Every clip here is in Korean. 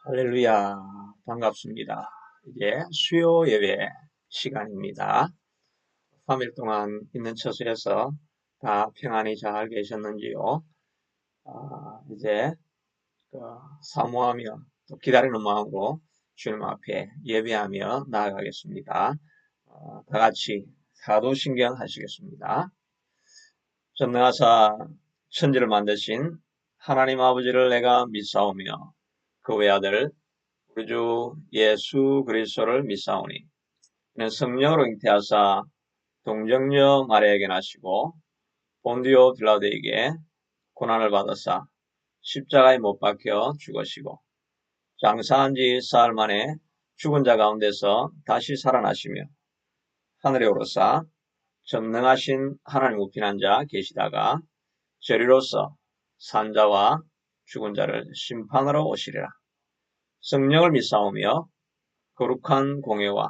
할렐루야, 반갑습니다. 이제 수요 예배 시간입니다. 3일 동안 있는 처소에서 다 평안히 잘 계셨는지요? 이제 사모하며 또 기다리는 마음으로 주님 앞에 예배하며 나아가겠습니다. 다 같이 사도신경 하시겠습니다. 전능하사 천지를 만드신 하나님 아버지를 내가 믿사오며 그 외아들 우리 주 예수 그리스도를 믿사오니 이는 성령으로 잉태하사 동정녀 마리아에게 나시고 본디오 빌라도에게 고난을 받으사 십자가에 못 박혀 죽으시고 장사한 지 사흘 만에 죽은 자 가운데서 다시 살아나시며 하늘에 오르사 전능하신 하나님 우편한 자 계시다가 저리로서 산자와 죽은 자를 심판하러 오시리라. 성령을 믿사오며 거룩한 공예와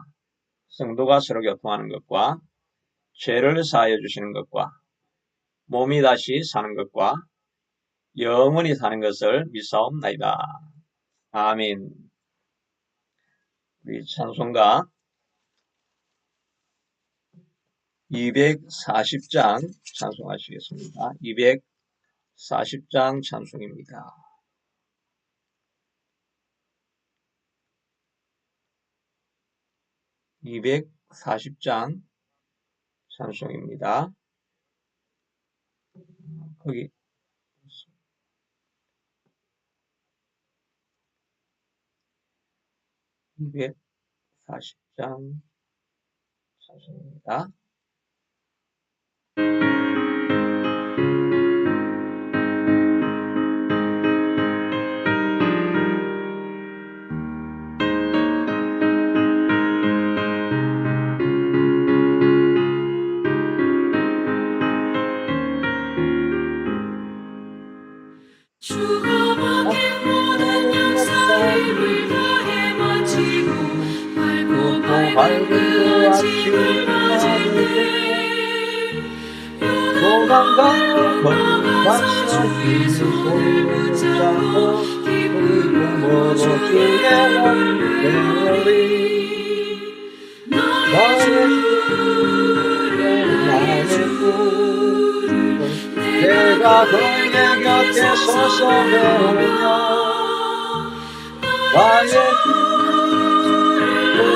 성도가 서로 교통하는 것과 죄를 사하여 주시는 것과 몸이 다시 사는 것과 영원히 사는 것을 믿사옵나이다. 아멘. 우리 찬송가 240장 찬송하시겠습니다. 240장 찬송입니다. 240장 찬송입니다. 거기 240장 찬송입니다. 밝은 아침을 맞이해 소강강 박사 주의 손을 붙잡고 기쁨으로 주의 함께하리 나의 주 내가 그의 곁에 서서 배우며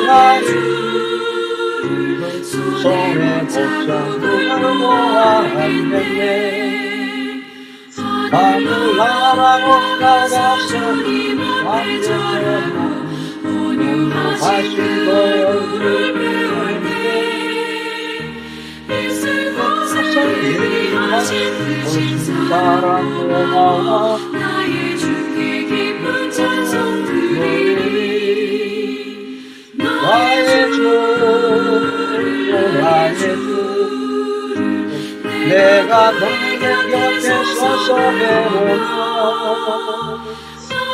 나의 주 손에 복장을 모아왔네 하늘 나라로 나가서 완전하고 온유하신 얼굴을 배울게 이슬고서 사랑 고마워 나의 주께 기쁜 찬송 드리리 나의 주 나의 주 내가 너의 곁에 서서 배우며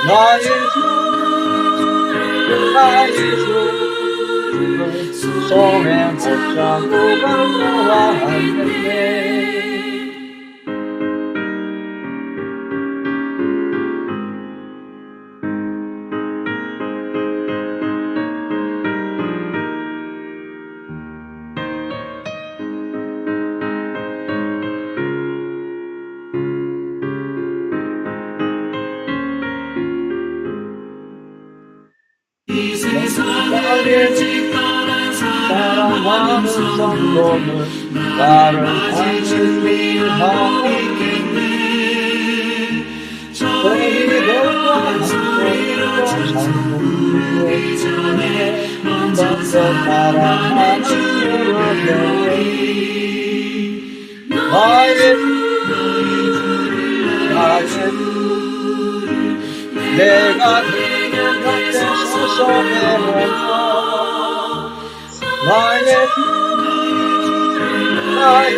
나의 주 손에 못잡고 갈모하였네 사랑하는 성도는 나를 안심하고 있겠네 저희들과 소리로 참고 전에 먼저 사랑하는 주를 나의 내가 그의 곁에 서서 배우며 나의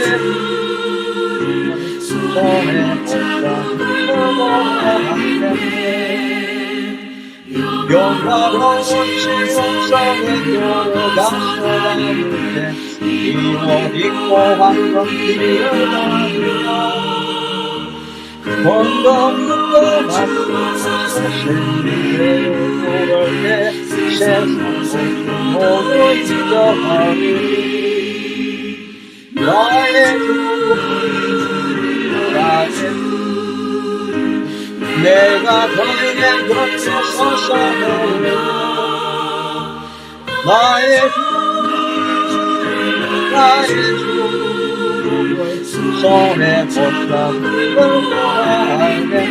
손에 붙잡고 모아왔네 영광로운 지옥성에 들어가서라는데 이 옷 입고 황금 길을 다니며 원동력도 맞추시는데 모를 때 세상을 모두 잊어버리 나의 주 나의 주 내가 너의 곁에 서서는 나의 주 나의 주 손에 붙잡고 알겠네.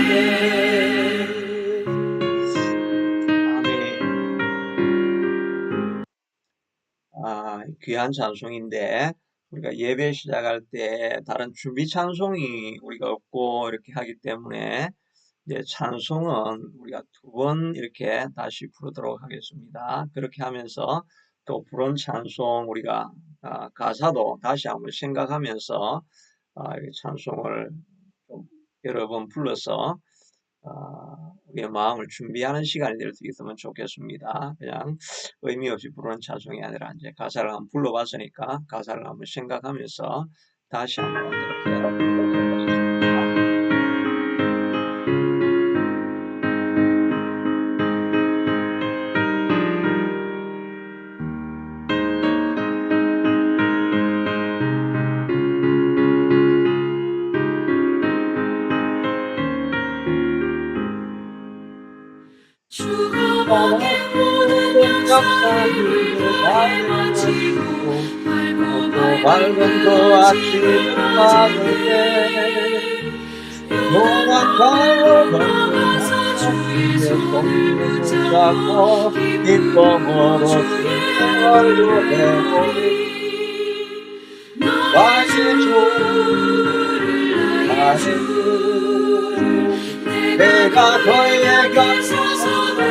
아멘. 귀한 찬송인데 우리가 예배 시작할 때 다른 준비 찬송이 우리가 없고 이렇게 하기 때문에 이제 찬송은 우리가 2번 이렇게 다시 부르도록 하겠습니다. 그렇게 하면서 또 부른 찬송 우리가 가사도 다시 한번 생각하면서 이렇게 찬송을 좀 여러 번 불러서 우리의 마음을 준비하는 시간이 될 수 있으면 좋겠습니다. 그냥 의미 없이 부르는 찬송이 아니라 이제 가사를 한번 불러봤으니까 가사를 한번 생각하면서 다시 한번 이렇게 여러분 해보겠습니다. 떠나는 역사들을 마치고 또 밝은 그 아침을 맞을 때 노랗다고 걷는 주의 손을 잡고 기쁨으로 주를 외우리 나의 주 나의 주 내가 너의 곁에 서서는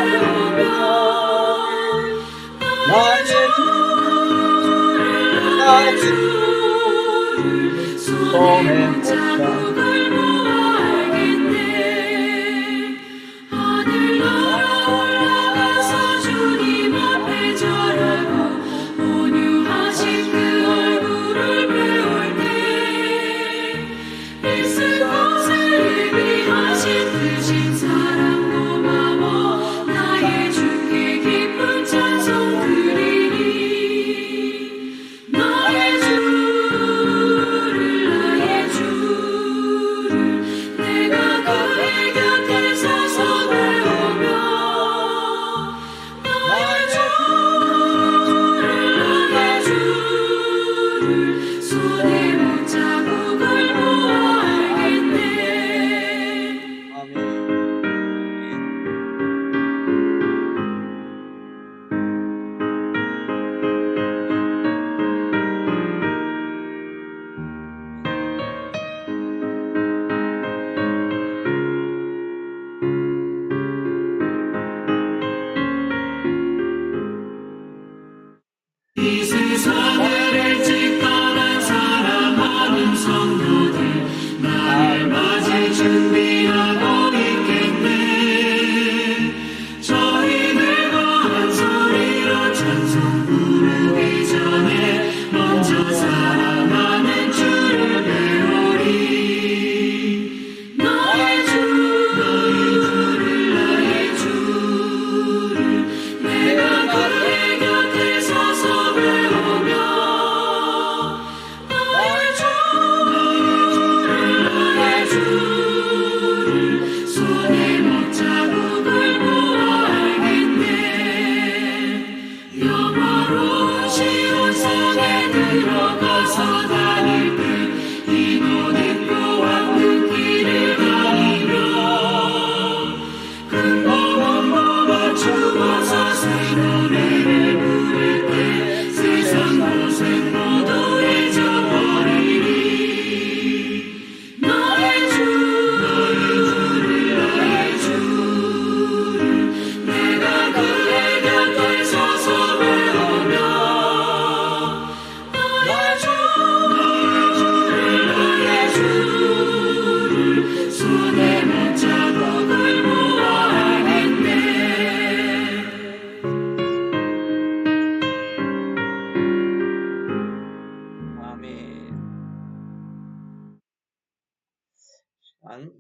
나의 주 나의 주 손에 붙잡고 하늘 올라가서 주님 앞에 절하고 온유하신 그 얼굴을 배울 때 있을 곳을 예비하신 그 신사랑 고마워 나의 주께 기쁜 찬송 드리니 나의 주를 내가 그의 곁에 서서 배우며 나의 주를 손에 못잡고 걸고 알겠네. 아멘. 이 세상을 일찍 떠난 사람아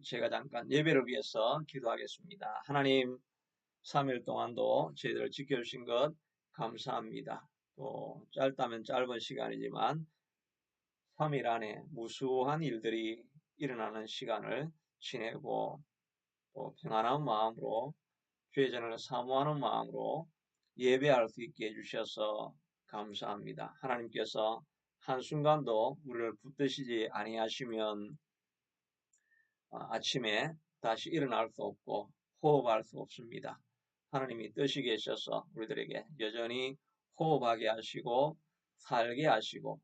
제가 잠깐 예배를 위해서 기도하겠습니다. 하나님, 3일 동안도 저희들을 지켜주신 것 감사합니다. 또 짧다면 짧은 시간이지만 3일 안에 무수한 일들이 일어나는 시간을 지내고 또 평안한 마음으로 주의 전을 사모하는 마음으로 예배할 수 있게 해주셔서 감사합니다. 하나님께서 한순간도 우리를 붙드시지 아니하시면 아침에 다시 일어날 수 없고 호흡할 수 없습니다. 하나님이 뜻이 계셔서 우리들에게 여전히 호흡하게 하시고 살게 하시고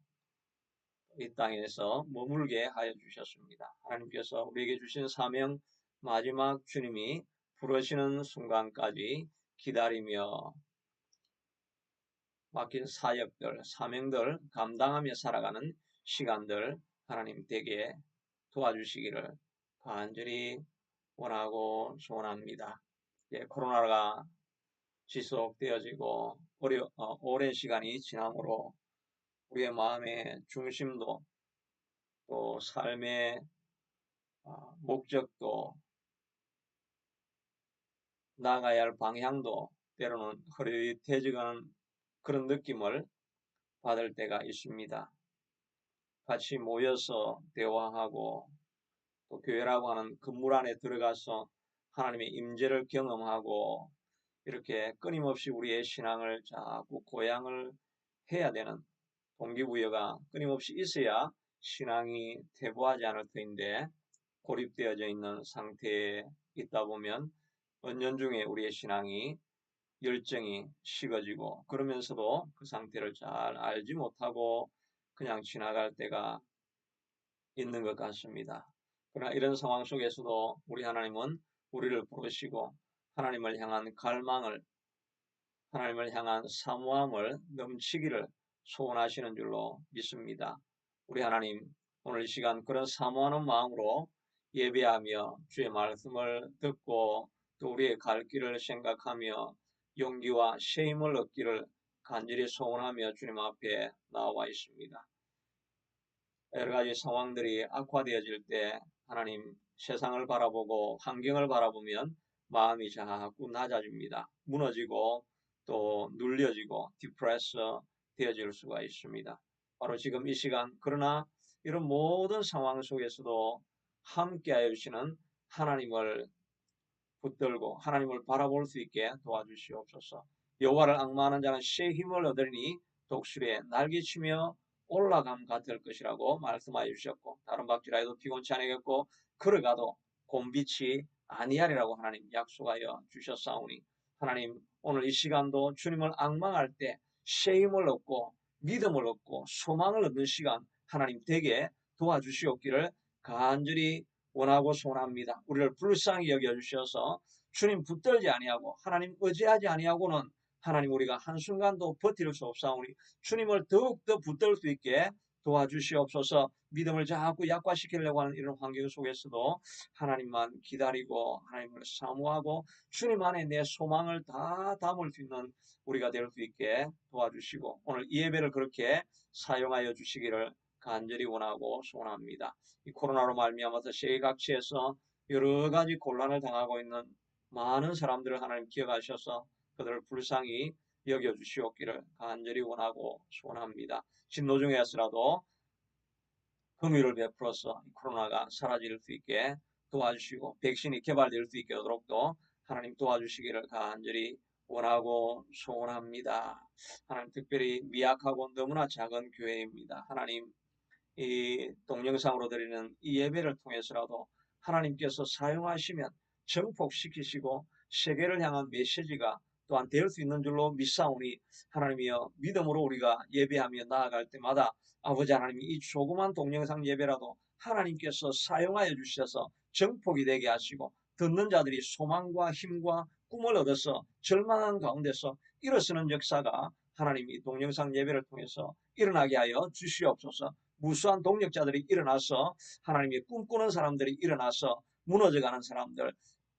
이 땅에서 머물게 하여 주셨습니다. 하나님께서 우리에게 주신 사명 마지막 주님이 부르시는 순간까지 기다리며 맡긴 사역들, 사명들 감당하며 살아가는 시간들 하나님 되게 도와주시기를 간절히 원하고 소원합니다. 코로나가 지속되어지고 오랜 시간이 지나므로 우리의 마음의 중심도 또 삶의 목적도 나아가야 할 방향도 때로는 흐릿해지는 그런 느낌을 받을 때가 있습니다. 같이 모여서 대화하고 또 교회라고 하는 건물 안에 들어가서 하나님의 임재를 경험하고 이렇게 끊임없이 우리의 신앙을 자꾸 고양을 해야 되는 동기부여가 끊임없이 있어야 신앙이 퇴보하지 않을 터인데 고립되어져 있는 상태에 있다 보면 은연중에 우리의 신앙이 열정이 식어지고 그러면서도 그 상태를 잘 알지 못하고 그냥 지나갈 때가 있는 것 같습니다. 그러나 이런 상황 속에서도 우리 하나님은 우리를 부르시고 하나님을 향한 갈망을 하나님을 향한 사모함을 넘치기를 소원하시는 줄로 믿습니다. 우리 하나님 오늘 이 시간 그런 사모하는 마음으로 예배하며 주의 말씀을 듣고 또 우리의 갈 길을 생각하며 용기와 새 힘을 얻기를 간절히 소원하며 주님 앞에 나와 있습니다. 여러 가지 상황들이 악화되어질 때 하나님 세상을 바라보고 환경을 바라보면 마음이 자꾸 낮아집니다. 무너지고 또 눌려지고 디프레스 되어질 수가 있습니다. 바로 지금 이 시간 그러나 이런 모든 상황 속에서도 함께하여 주시는 하나님을 붙들고 하나님을 바라볼 수 있게 도와주시옵소서. 여호와를 앙망하는 자는 새 힘을 얻으리니 독수리에 날개치며 올라감 같을 것이라고 말씀하여 주셨고 다른 박질하여도 피곤치 아니하겠고 걸어가도 곤비치 아니하리라고 하나님 약속하여 주셨사오니 하나님 오늘 이 시간도 주님을 앙망할 때 새 힘을 얻고 믿음을 얻고 소망을 얻는 시간 하나님 되게 도와주시옵기를 간절히 원하고 소원합니다. 우리를 불쌍히 여겨주셔서 주님 붙들지 아니하고 하나님 의지하지 아니하고는 하나님 우리가 한순간도 버틸 수 없사오니 주님을 더욱더 붙들 수 있게 도와주시옵소서. 믿음을 자꾸 약화시키려고 하는 이런 환경 속에서도 하나님만 기다리고 하나님을 사모하고 주님 안에 내 소망을 다 담을 수 있는 우리가 될 수 있게 도와주시고 오늘 이 예배를 그렇게 사용하여 주시기를 간절히 원하고 소원합니다. 이 코로나로 말미암아서 세계각지에서 여러 가지 곤란을 당하고 있는 많은 사람들을 하나님 기억하셔서 그들을 불쌍히 여겨주시옵기를 간절히 원하고 소원합니다. 진노중에서라도 긍휼을 베풀어서 코로나가 사라질 수 있게 도와주시고 백신이 개발될 수 있게 하도록도 하나님 도와주시기를 간절히 원하고 소원합니다. 하나님 특별히 미약하고 너무나 작은 교회입니다. 하나님 이 동영상으로 드리는 이 예배를 통해서라도 하나님께서 사용하시면 정복시키시고 세계를 향한 메시지가 또한 될 수 있는 줄로 믿사오니 하나님이여 믿음으로 우리가 예배하며 나아갈 때마다 아버지 하나님이 이 조그만 동영상 예배라도 하나님께서 사용하여 주셔서 정복이 되게 하시고 듣는 자들이 소망과 힘과 꿈을 얻어서 절망한 가운데서 일어서는 역사가 하나님 이 동영상 예배를 통해서 일어나게 하여 주시옵소서. 무수한 동력자들이 일어나서 하나님이 꿈꾸는 사람들이 일어나서 무너져가는 사람들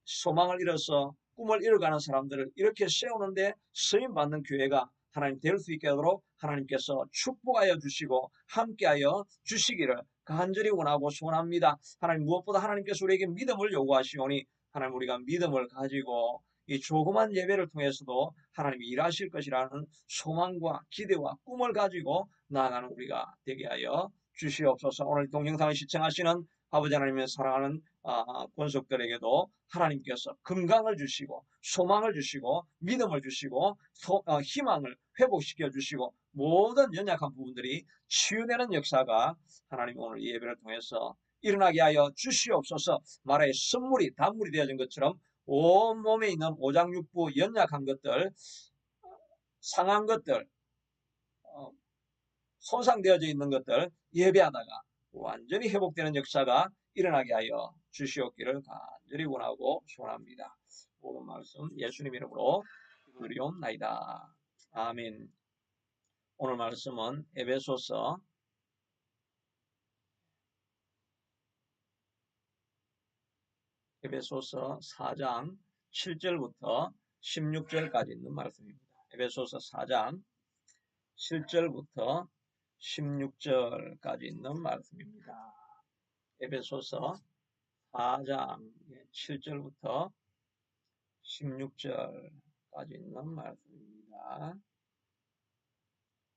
소망을 잃어서 꿈을 잃어가는 사람들을 이렇게 세우는데 쓰임받는 교회가 하나님 될 수 있게 하도록 하나님께서 축복하여 주시고 함께하여 주시기를 간절히 원하고 소원합니다. 하나님 무엇보다 하나님께서 우리에게 믿음을 요구하시오니 하나님 우리가 믿음을 가지고 이 조그만 예배를 통해서도 하나님이 일하실 것이라는 소망과 기대와 꿈을 가지고 나아가는 우리가 되게 하여 주시옵소서. 오늘 동영상을 시청하시는 아버지 하나님의 사랑하는 권속들에게도 하나님께서 건강을 주시고 소망을 주시고 믿음을 주시고 희망을 회복시켜 주시고 모든 연약한 부분들이 치유되는 역사가 하나님 오늘 이 예배를 통해서 일어나게 하여 주시옵소서. 마라의 선물이 단물이 되어진 것처럼 온몸에 있는 오장육부 연약한 것들, 상한 것들, 손상되어져 있는 것들 예배하다가 완전히 회복되는 역사가 일어나게 하여 주시옵기를 간절히 원하고 소원합니다. 모든 말씀 예수님 이름으로 드리옵나이다. 아멘. 오늘 말씀은 에베소서 4장 7절부터 16절까지 있는 말씀입니다. 에베소서 4장 7절부터 16절까지 있는 말씀입니다. 에베소서 4장 7절부터 16절까지 있는 말씀입니다.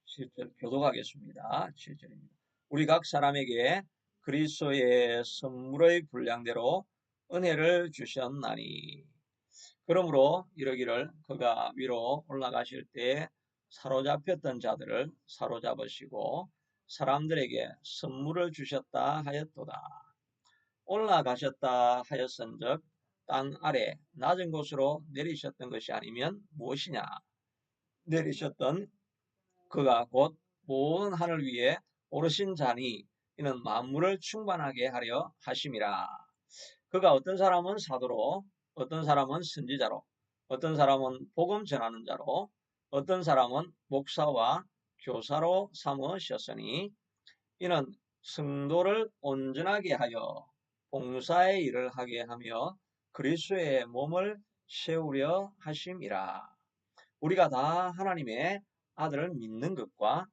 7절 교독하겠습니다. 7절입니다. 우리 각 사람에게 그리스도의 선물의 분량대로 은혜를 주셨나니 그러므로 이러기를 그가 위로 올라가실 때 사로잡혔던 자들을 사로잡으시고 사람들에게 선물을 주셨다 하였도다. 올라가셨다 하였은즉 땅 아래 낮은 곳으로 내리셨던 것이 아니면 무엇이냐? 내리셨던 그가 곧 모든 하늘 위에 오르신 자니 이는 만물을 충만하게 하려 하심이라. 그가 어떤 사람은 사도로, 어떤 사람은 선지자로, 어떤 사람은 복음 전하는 자로, 어떤 사람은 목사와 교사로 삼으셨으니 이는 성도를 온전하게 하여 봉사의 일을 하게 하며 그리스도의 몸을 세우려 하심이라. 우리가 다 하나님의 아들을 믿는 것과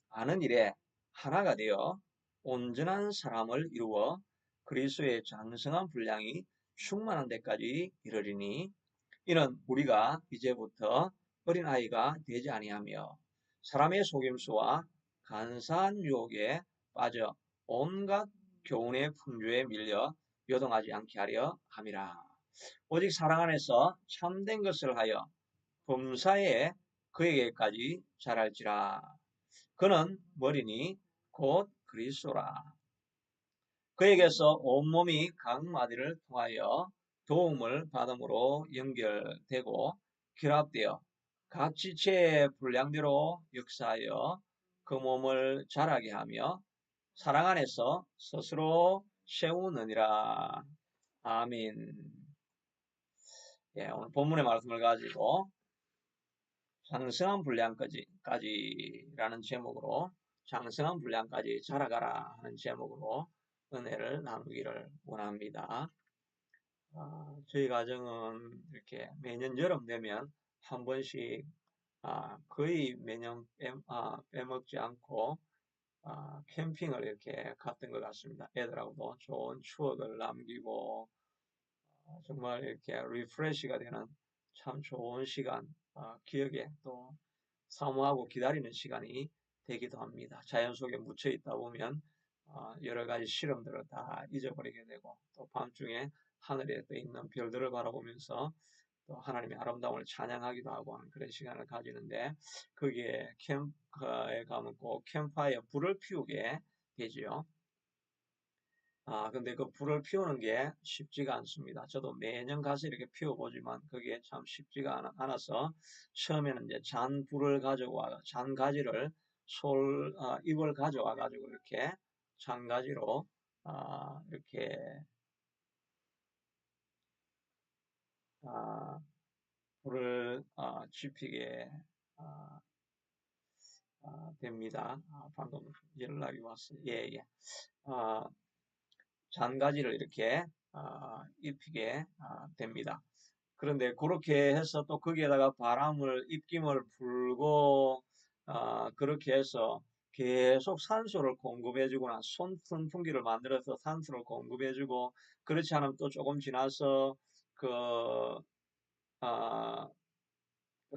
아는 일에 하나가 되어 온전한 사람을 이루어 그리스도의 장성한 분량이 충만한 데까지 이르리니 이는 우리가 이제부터 어린아이가 되지 아니하며 사람의 속임수와 간사한 유혹에 빠져 온갖 교훈의 풍조에 밀려 요동하지 않게 하려 함이라. 오직 사랑 안에서 참된 것을 하여 범사에 그에게까지 자랄지라. 그는 머리니 곧 그리스도라. 그에게서 온몸이 각 마디를 통하여 도움을 받음으로 연결되고 결합되어 각 지체의 분량대로 역사하여 그 몸을 자라게 하며 사랑 안에서 스스로 세우느니라. 아멘. 예, 오늘 본문의 말씀을 가지고 장성한 분량까지라는 제목으로 장성한 분량까지 자라가라 하는 제목으로 은혜를 나누기를 원합니다. 저희 가정은 이렇게 매년 여름 되면 한 번씩 거의 매년 빼먹지 않고 캠핑을 이렇게 갔던 것 같습니다. 애들하고도 좋은 추억을 남기고 정말 이렇게 리프레시가 되는 참 좋은 시간, 기억에 또 사모하고 기다리는 시간이 되기도 합니다. 자연 속에 묻혀 있다 보면 여러 가지 시름들을 다 잊어버리게 되고 또 밤중에 하늘에 떠 있는 별들을 바라보면서 또 하나님의 아름다움을 찬양하기도 하고 하는 그런 시간을 가지는데 거기에 캠프에 가면 꼭 캠프파이어 불을 피우게 되지요. 근데 그 불을 피우는 게 쉽지가 않습니다. 저도 매년 가서 이렇게 피워보지만 그게 참 쉽지가 않아서 처음에는 이제 잔불을 가져와, 잔가지를 잎을 가져와 가지고 이렇게 잔가지로, 이렇게, 불을, 지피게, 됩니다. 방금 연락이 왔어요. 예, 예. 잔가지를 이렇게 입히게 됩니다. 그런데 그렇게 해서 또 거기에다가 바람을 입김을 불고 그렇게 해서 계속 산소를 공급해주거나 손 선풍기를 만들어서 산소를 공급해주고, 그렇지 않으면 또 조금 지나서 그 아,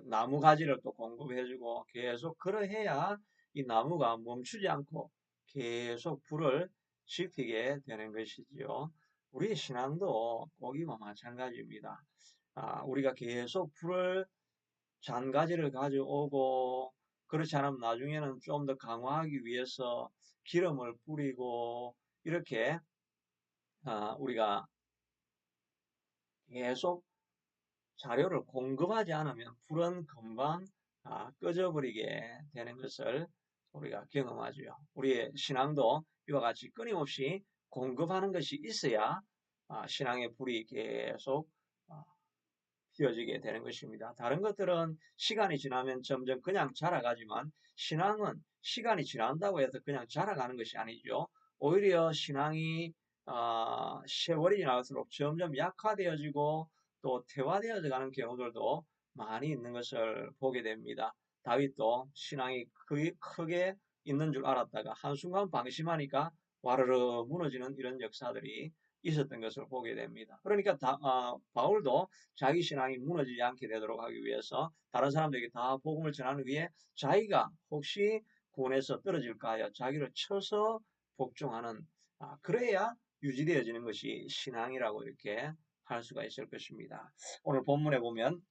나무 가지를 또 공급해주고, 계속 그러해야 이 나무가 멈추지 않고 계속 불을 지피게 되는 것이지요. 우리의 신앙도 꼭 이와 마찬가지입니다. 우리가 계속 불을 잔가지를 가져오고, 그렇지 않으면 나중에는 좀 더 강화하기 위해서 기름을 뿌리고, 이렇게 우리가 계속 자료를 공급하지 않으면 불은 금방 꺼져버리게 되는 것을 우리가 경험하죠. 우리의 신앙도 이와 같이 끊임없이 공급하는 것이 있어야 신앙의 불이 계속 피어지게 되는 것입니다. 다른 것들은 시간이 지나면 점점 그냥 자라가지만, 신앙은 시간이 지난다고 해서 그냥 자라가는 것이 아니죠. 오히려 신앙이 세월이 지날수록 점점 약화되어지고 또 퇴화되어져 가는 경우들도 많이 있는 것을 보게 됩니다. 다윗도 신앙이 크게 있는 줄 알았다가 한순간 방심하니까 와르르 무너지는 이런 역사들이 있었던 것을 보게 됩니다. 그러니까 바울도 자기 신앙이 무너지지 않게 되도록 하기 위해서 다른 사람들에게 다 복음을 전하는 위해 자기가 혹시 구원에서 떨어질까 하여 자기를 쳐서 복종하는, 그래야 유지되어지는 것이 신앙이라고 이렇게 할 수가 있을 것입니다. 오늘 본문에 보면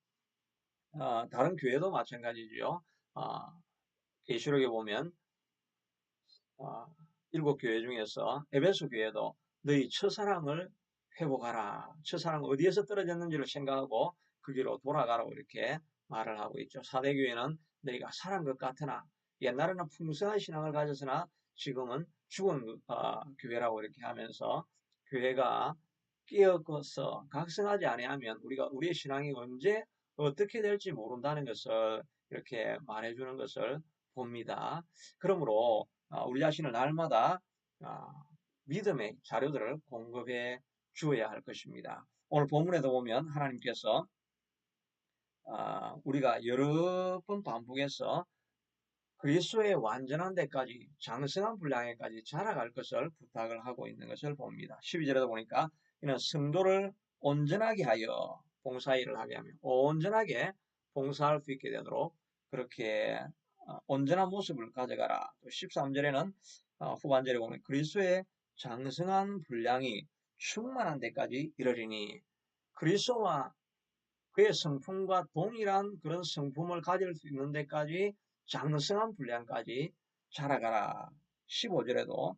다른 교회도 마찬가지죠. 계시록에 보면 7교회 중에서 에베소 교회도 너희 첫사랑을 회복하라. 첫사랑 어디에서 떨어졌는지를 생각하고 그 길로 돌아가라고 이렇게 말을 하고 있죠. 사대교회는 너희가 살은 것 같으나, 옛날에는 풍성한 신앙을 가졌으나 지금은 죽은 교회라고 이렇게 하면서, 교회가 깨어서 각성하지 아니하면 우리가 우리의 신앙이 언제 어떻게 될지 모른다는 것을 이렇게 말해주는 것을 봅니다. 그러므로 우리 자신을 날마다 믿음의 자료들을 공급해 주어야 할 것입니다. 오늘 본문에도 보면 하나님께서 우리가 여러 번 반복해서 그리스도의 완전한 데까지, 장성한 분량에까지 자라갈 것을 부탁을 하고 있는 것을 봅니다. 12절에도 보니까 이는 성도를 온전하게 하여 봉사일을 하게 하며 온전하게 봉사할 수 있게 되도록 그렇게 온전한 모습을 가져가라. 또 13절에는 후반절에 보면 그리스도의 장성한 분량이 충만한 데까지 이르리니, 그리스도와 그의 성품과 동일한 그런 성품을 가질 수 있는 데까지 장성한 분량까지 자라가라. 15절에도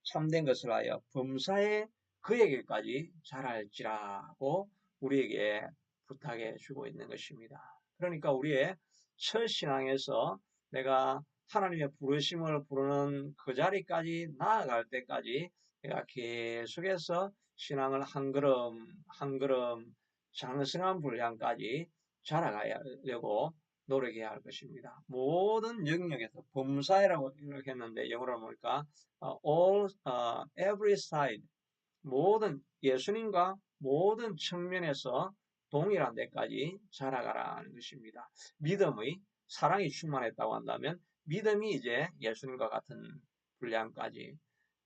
참된 것을 하여 범사에 그에게까지 자랄지라고 우리에게 부탁해 주고 있는 것입니다. 그러니까 우리의 첫 신앙에서 내가 하나님의 부르심을 부르는 그 자리까지 나아갈 때까지 내가 계속해서 신앙을 한 걸음 한 걸음 장성한 분량까지 자라가려고 노력해야 할 것입니다. 모든 영역에서, 범사이라고 이렇게 했는데 영어로 보니까 every side, 모든 예수님과 모든 측면에서 동일한 데까지 자라가라는 것입니다. 믿음의 사랑이 충만했다고 한다면 믿음이 이제 예수님과 같은 분량까지,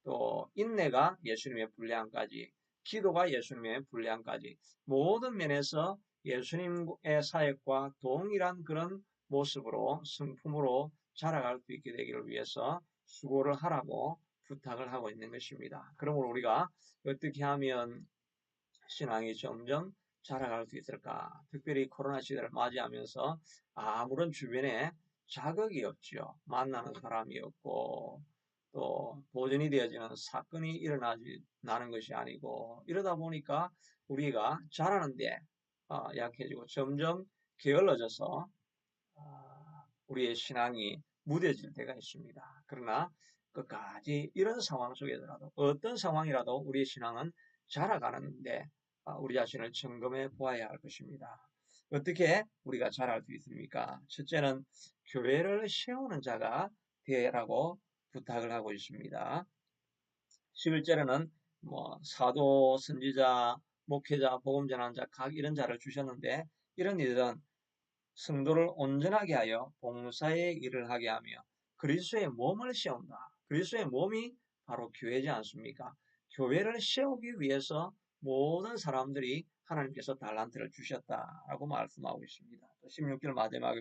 또 인내가 예수님의 분량까지, 기도가 예수님의 분량까지, 모든 면에서 예수님의 사역과 동일한 그런 모습으로, 성품으로 자라갈 수 있게 되기를 위해서 수고를 하라고 부탁을 하고 있는 것입니다. 그러므로 우리가 어떻게 하면 신앙이 점점 자라갈 수 있을까? 특별히 코로나 시대를 맞이하면서 아무런 주변에 자극이 없지요. 만나는 사람이 없고 또 보존이 되어지는 사건이 일어나는 것이 아니고, 이러다 보니까 우리가 자라는데 약해지고 점점 게을러져서 우리의 신앙이 무뎌질 때가 있습니다. 그러나 끝까지 이런 상황 속에서라도, 어떤 상황이라도 우리의 신앙은 자라가는데 우리 자신을 점검해 보아야 할 것입니다. 어떻게 우리가 자랄 수 있습니까? 첫째는 교회를 세우는 자가 되라고 부탁을 하고 있습니다. 11절에는 사도, 선지자, 목회자, 복음 전환자 각 이런 자를 주셨는데, 이런 이들은 성도를 온전하게 하여 봉사의 일을 하게 하며 그리스도의 몸을 세운다. 그리스도의 몸이 바로 교회지 않습니까? 교회를 세우기 위해서 모든 사람들이 하나님께서 달란트를 주셨다라고 말씀하고 있습니다. 16절 마지막에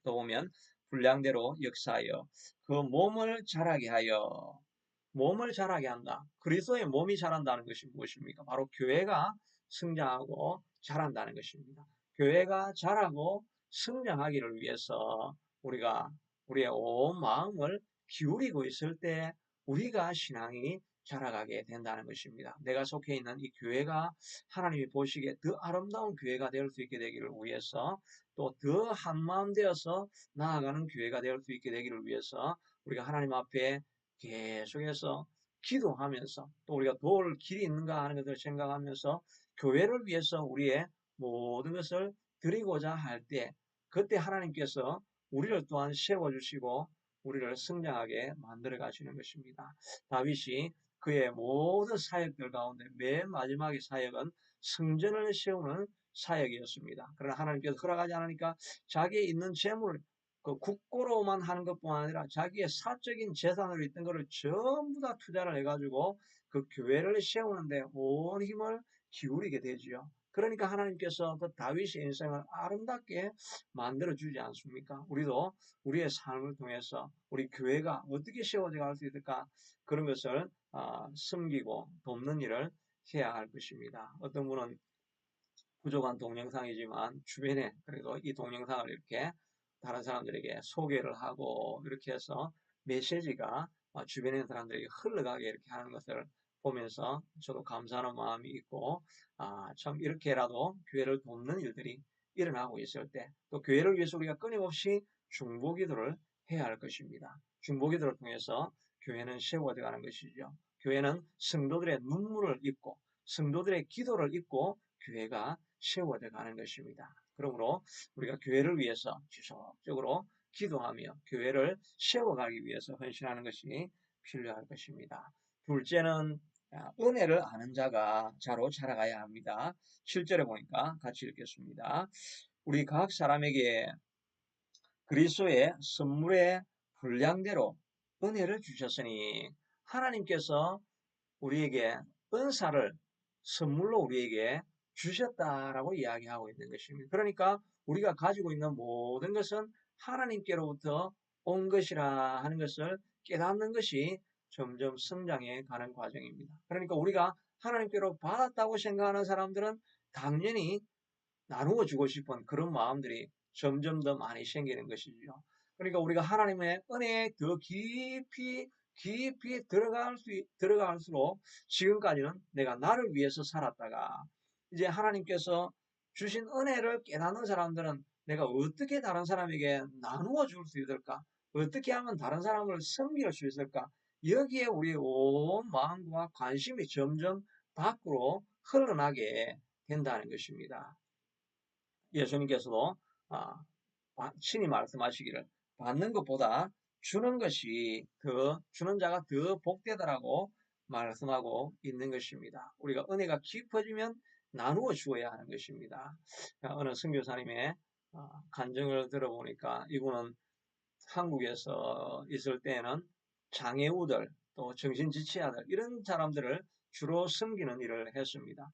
보면 분량대로 역사하여 그 몸을 자라게 하여 몸을 자라게 한다. 그리스도의 몸이 자란다는 것이 무엇입니까? 바로 교회가 성장하고 자란다는 것입니다. 교회가 자라고 성장하기를 위해서 우리가 우리의 온 마음을 기울이고 있을 때 우리가 신앙이 자라가게 된다는 것입니다. 내가 속해 있는 이 교회가 하나님이 보시기에 더 아름다운 교회가 될 수 있게 되기를 위해서 또 더 한마음 되어서 나아가는 교회가 될 수 있게 되기를 위해서 우리가 하나님 앞에 계속해서 기도하면서 또 우리가 도울 길이 있는가 하는 것을 생각하면서 교회를 위해서 우리의 모든 것을 드리고자 할 때 그때 하나님께서 우리를 또한 세워주시고 우리를 성장하게 만들어 가시는 것입니다. 다윗이 그의 모든 사역들 가운데 맨 마지막의 사역은 성전을 세우는 사역이었습니다. 그러나 하나님께서 허락하지 않으니까 자기의 있는 재물을 그 국고로만 하는 것뿐만 아니라 자기의 사적인 재산으로 있던 것을 전부 다 투자를 해가지고 그 교회를 세우는데 온 힘을 기울이게 되지요. 그러니까 하나님께서 그 다윗의 인생을 아름답게 만들어주지 않습니까? 우리도 우리의 삶을 통해서 우리 교회가 어떻게 세워져 갈 수 있을까? 그런 것을 섬기고 돕는 일을 해야 할 것입니다. 어떤 분은 부족한 동영상이지만 주변에 그래도 이 동영상을 이렇게 다른 사람들에게 소개를 하고 이렇게 해서 메시지가 주변에 있는 사람들에게 흘러가게 이렇게 하는 것을 보면서 저도 감사하는 마음이 있고 참 이렇게라도 교회를 돕는 일들이 일어나고 있을 때 또 교회를 위해서 우리가 끊임없이 중보기도를 해야 할 것입니다. 중보기도를 통해서 교회는 세워져 가는 것이죠. 교회는 성도들의 눈물을 입고 성도들의 기도를 입고 교회가 세워져 가는 것입니다. 그러므로 우리가 교회를 위해서 지속적으로 기도하며 교회를 세워가기 위해서 헌신하는 것이 필요할 것입니다. 둘째는 은혜를 아는 자가 자로 자라가야 합니다. 7절에 보니까 같이 읽겠습니다. 우리 각 사람에게 그리스도의 선물의 분량대로 은혜를 주셨으니 하나님께서 우리에게 은사를 선물로 우리에게 주셨다라고 이야기하고 있는 것입니다. 그러니까 우리가 가지고 있는 모든 것은 하나님께로부터 온 것이라 하는 것을 깨닫는 것이 점점 성장해 가는 과정입니다. 그러니까 우리가 하나님께로 받았다고 생각하는 사람들은 당연히 나누어 주고 싶은 그런 마음들이 점점 더 많이 생기는 것이죠. 그러니까 우리가 하나님의 은혜에 더 깊이 들어갈수록 지금까지는 내가 나를 위해서 살았다가 이제 하나님께서 주신 은혜를 깨닫는 사람들은 내가 어떻게 다른 사람에게 나누어 줄 수 있을까? 어떻게 하면 다른 사람을 섬길 수 있을까? 여기에 우리의 온 마음과 관심이 점점 밖으로 흘러나게 된다는 것입니다. 예수님께서도 친히 말씀하시기를 받는 것보다 주는 것이 주는 자가 더 복되다라고 말씀하고 있는 것입니다. 우리가 은혜가 깊어지면 나누어 주어야 하는 것입니다. 어느 선교사님의 간증을 들어보니까 이분은 한국에서 있을 때에는 장애우들 또 정신지체자들 이런 사람들을 주로 섬기는 일을 했습니다.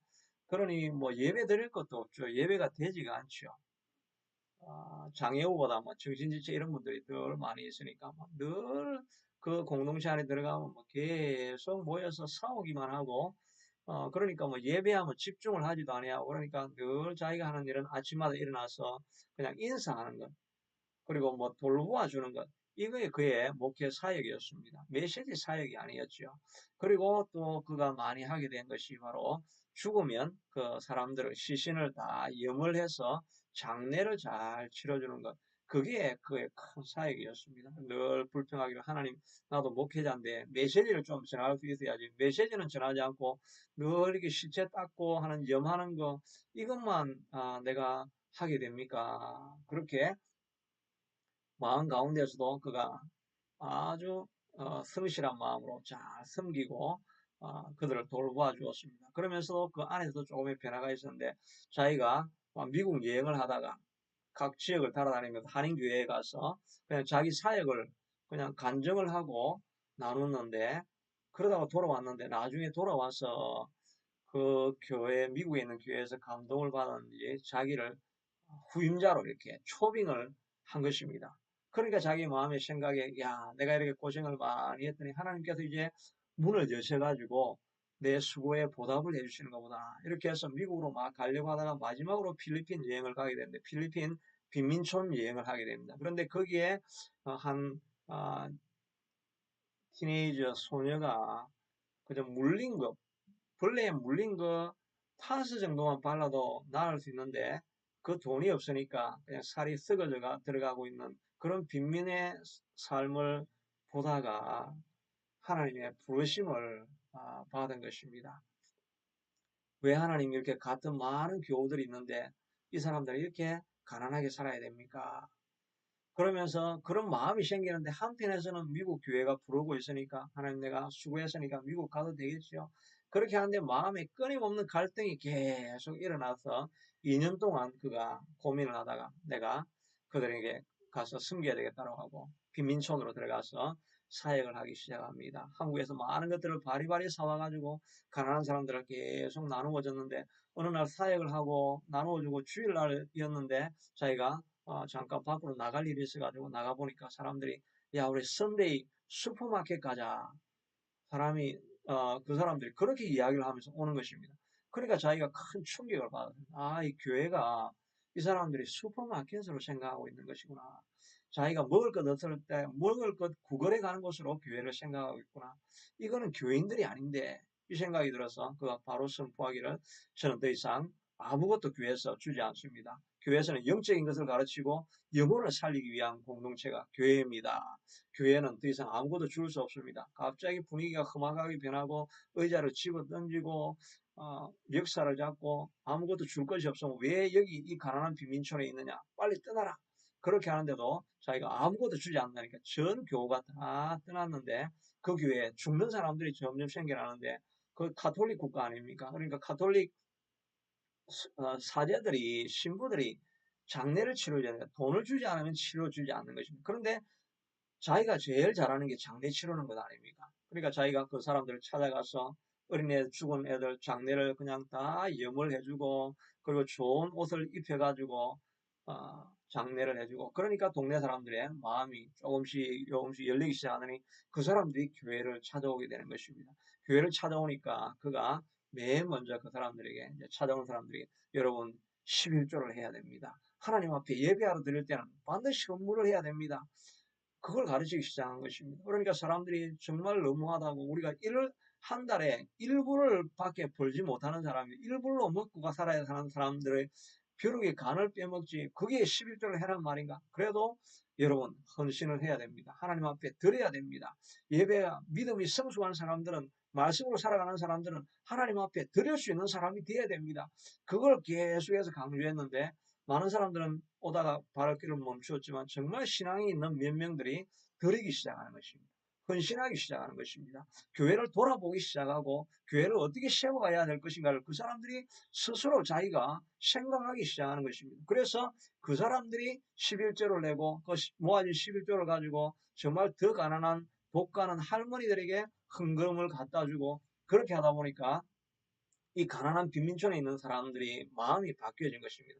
그러니 뭐 예배 드릴 것도 없죠. 예배가 되지가 않죠. 장애우보다 뭐 정신지체 이런 분들이 늘 많이 있으니까 늘 그 공동체 안에 들어가면 뭐 계속 모여서 싸우기만 하고 그러니까 뭐 예배하면 집중을 하지도 아니하고 그러니까 늘 자기가 하는 일은 아침마다 일어나서 그냥 인사하는 것 그리고 뭐 돌보아 주는 것 이거에 그의 목회 사역이었습니다. 메시지 사역이 아니었죠. 그리고 또 그가 많이 하게 된 것이 바로 죽으면 그 사람들을 시신을 다 염을해서 장례를 잘 치러주는 것. 그게 그의 큰 사역이었습니다. 늘 불평하기를 하나님 나도 목회자인데 메시지를 좀 전할 수 있어야지. 메시지는 전하지 않고 늘 이렇게 시체 닦고 하는 염하는 거 이것만 내가 하게 됩니까? 그렇게 마음 가운데서도 그가 아주 성실한 마음으로 잘 섬기고 그들을 돌보아 주었습니다. 그러면서도 그 안에서도 조금의 변화가 있었는데 자기가 미국 여행을 하다가 각 지역을 돌아다니면서 한인교회에 가서 그냥 자기 사역을 그냥 간증을 하고 나눴는데, 그러다가 돌아왔는데 나중에 돌아와서 그 교회, 미국에 있는 교회에서 감동을 받았는지 자기를 후임자로 이렇게 초빙을 한 것입니다. 그러니까 자기 마음의 생각에, 야, 내가 이렇게 고생을 많이 했더니 하나님께서 이제 문을 여셔가지고 내 수고에 보답을 해주시는 것보다, 이렇게 해서 미국으로 막 가려고 하다가 마지막으로 필리핀 여행을 가게 되는데, 필리핀 빈민촌 여행을 하게 됩니다. 그런데 거기에 한 티네이저 소녀가 그저 물린 거, 벌레에 물린 거 타스 정도만 발라도 나을 수 있는데, 그 돈이 없으니까 그냥 살이 썩어져 들어가고 있는 그런 빈민의 삶을 보다가 하나님의 부르심을 받은 것입니다. 왜 하나님이 이렇게 같은 많은 교우들이 있는데 이 사람들이 이렇게 가난하게 살아야 됩니까? 그러면서 그런 마음이 생기는데, 한편에서는 미국 교회가 부르고 있으니까 하나님, 내가 수고했으니까 미국 가도 되겠죠. 그렇게 하는데 마음에 끊임없는 갈등이 계속 일어나서 2년 동안 그가 고민을 하다가 내가 그들에게 가서 섬겨야 되겠다고 하고 빈민촌으로 들어가서 사역을 하기 시작합니다. 한국에서 많은 것들을 바리바리 사와가지고 가난한 사람들을 계속 나누어 줬는데, 어느 날 사역을 하고 나누어주고 주일날이었는데 자기가 잠깐 밖으로 나갈 일이 있어가지고 나가보니까 사람들이, 야, 우리 썬데이 슈퍼마켓 가자. 그 사람들이 그렇게 이야기를 하면서 오는 것입니다. 그러니까 자기가 큰 충격을 받았어요. 이 교회가 이 사람들이 슈퍼마켓으로 생각하고 있는 것이구나. 자기가 먹을 것 없을 때 먹을 것 구걸해 가는 곳으로 교회를 생각하고 있구나. 이거는 교인들이 아닌데, 이 생각이 들어서 그가 바로 선포하기를, 저는 더 이상 아무것도 교회에서 주지 않습니다. 교회에서는 영적인 것을 가르치고 영혼을 살리기 위한 공동체가 교회입니다. 교회는 더 이상 아무것도 줄 수 없습니다. 갑자기 분위기가 험악하게 변하고 의자를 집어 던지고 역사를 잡고 아무것도 줄 것이 없으면 왜 여기 이 가난한 빈민촌에 있느냐, 빨리 떠나라, 그렇게 하는데도 자기가 아무것도 주지 않는다니까 전 교우가 다 떠났는데, 그 교회에 죽는 사람들이 점점 생겨나는데, 그 가톨릭 국가 아닙니까? 그러니까 가톨릭 사제들이, 신부들이 장례를 치러줘야 돼요. 돈을 주지 않으면 치러주지 않는 것입니다. 그런데 자기가 제일 잘하는 게 장례 치르는 것 아닙니까? 그러니까 자기가 그 사람들을 찾아가서 어린애 죽은 애들 장례를 그냥 다 염을 해주고, 그리고 좋은 옷을 입혀가지고 장례를 해주고, 그러니까 동네 사람들의 마음이 조금씩 열리기 시작하더니 그 사람들이 교회를 찾아오게 되는 것입니다. 교회를 찾아오니까 그가 맨 먼저 그 사람들에게, 이제 찾아온 사람들에게, 여러분 11조를 해야 됩니다. 하나님 앞에 예배하러 드릴 때는 반드시 헌물을 해야 됩니다. 그걸 가르치기 시작한 것입니다. 그러니까 사람들이 정말 너무하다고, 우리가 한 달에 1불을 밖에 벌지 못하는 사람이 1불로 먹고 살아야 하는 사람들의 벼룩의 간을 빼먹지, 그게 11조를 해란 말인가? 그래도 여러분, 헌신을 해야 됩니다. 하나님 앞에 드려야 됩니다. 예배가 믿음이 성숙한 사람들은, 말씀으로 살아가는 사람들은 하나님 앞에 드릴 수 있는 사람이 되어야 됩니다. 그걸 계속해서 강조했는데, 많은 사람들은 오다가 발길을 멈추었지만 정말 신앙이 있는 몇 명들이 드리기 시작하는 것입니다. 헌신하기 시작하는 것입니다. 교회를 돌아보기 시작하고 교회를 어떻게 세워가야 될 것인가를 그 사람들이 스스로 자기가 생각하기 시작하는 것입니다. 그래서 그 사람들이 11조를 내고 그 모아진 11조를 가지고 정말 더 가난한 독가는 할머니들에게 헌금을 갖다 주고, 그렇게 하다 보니까 이 가난한 빈민촌에 있는 사람들이 마음이 바뀌어진 것입니다.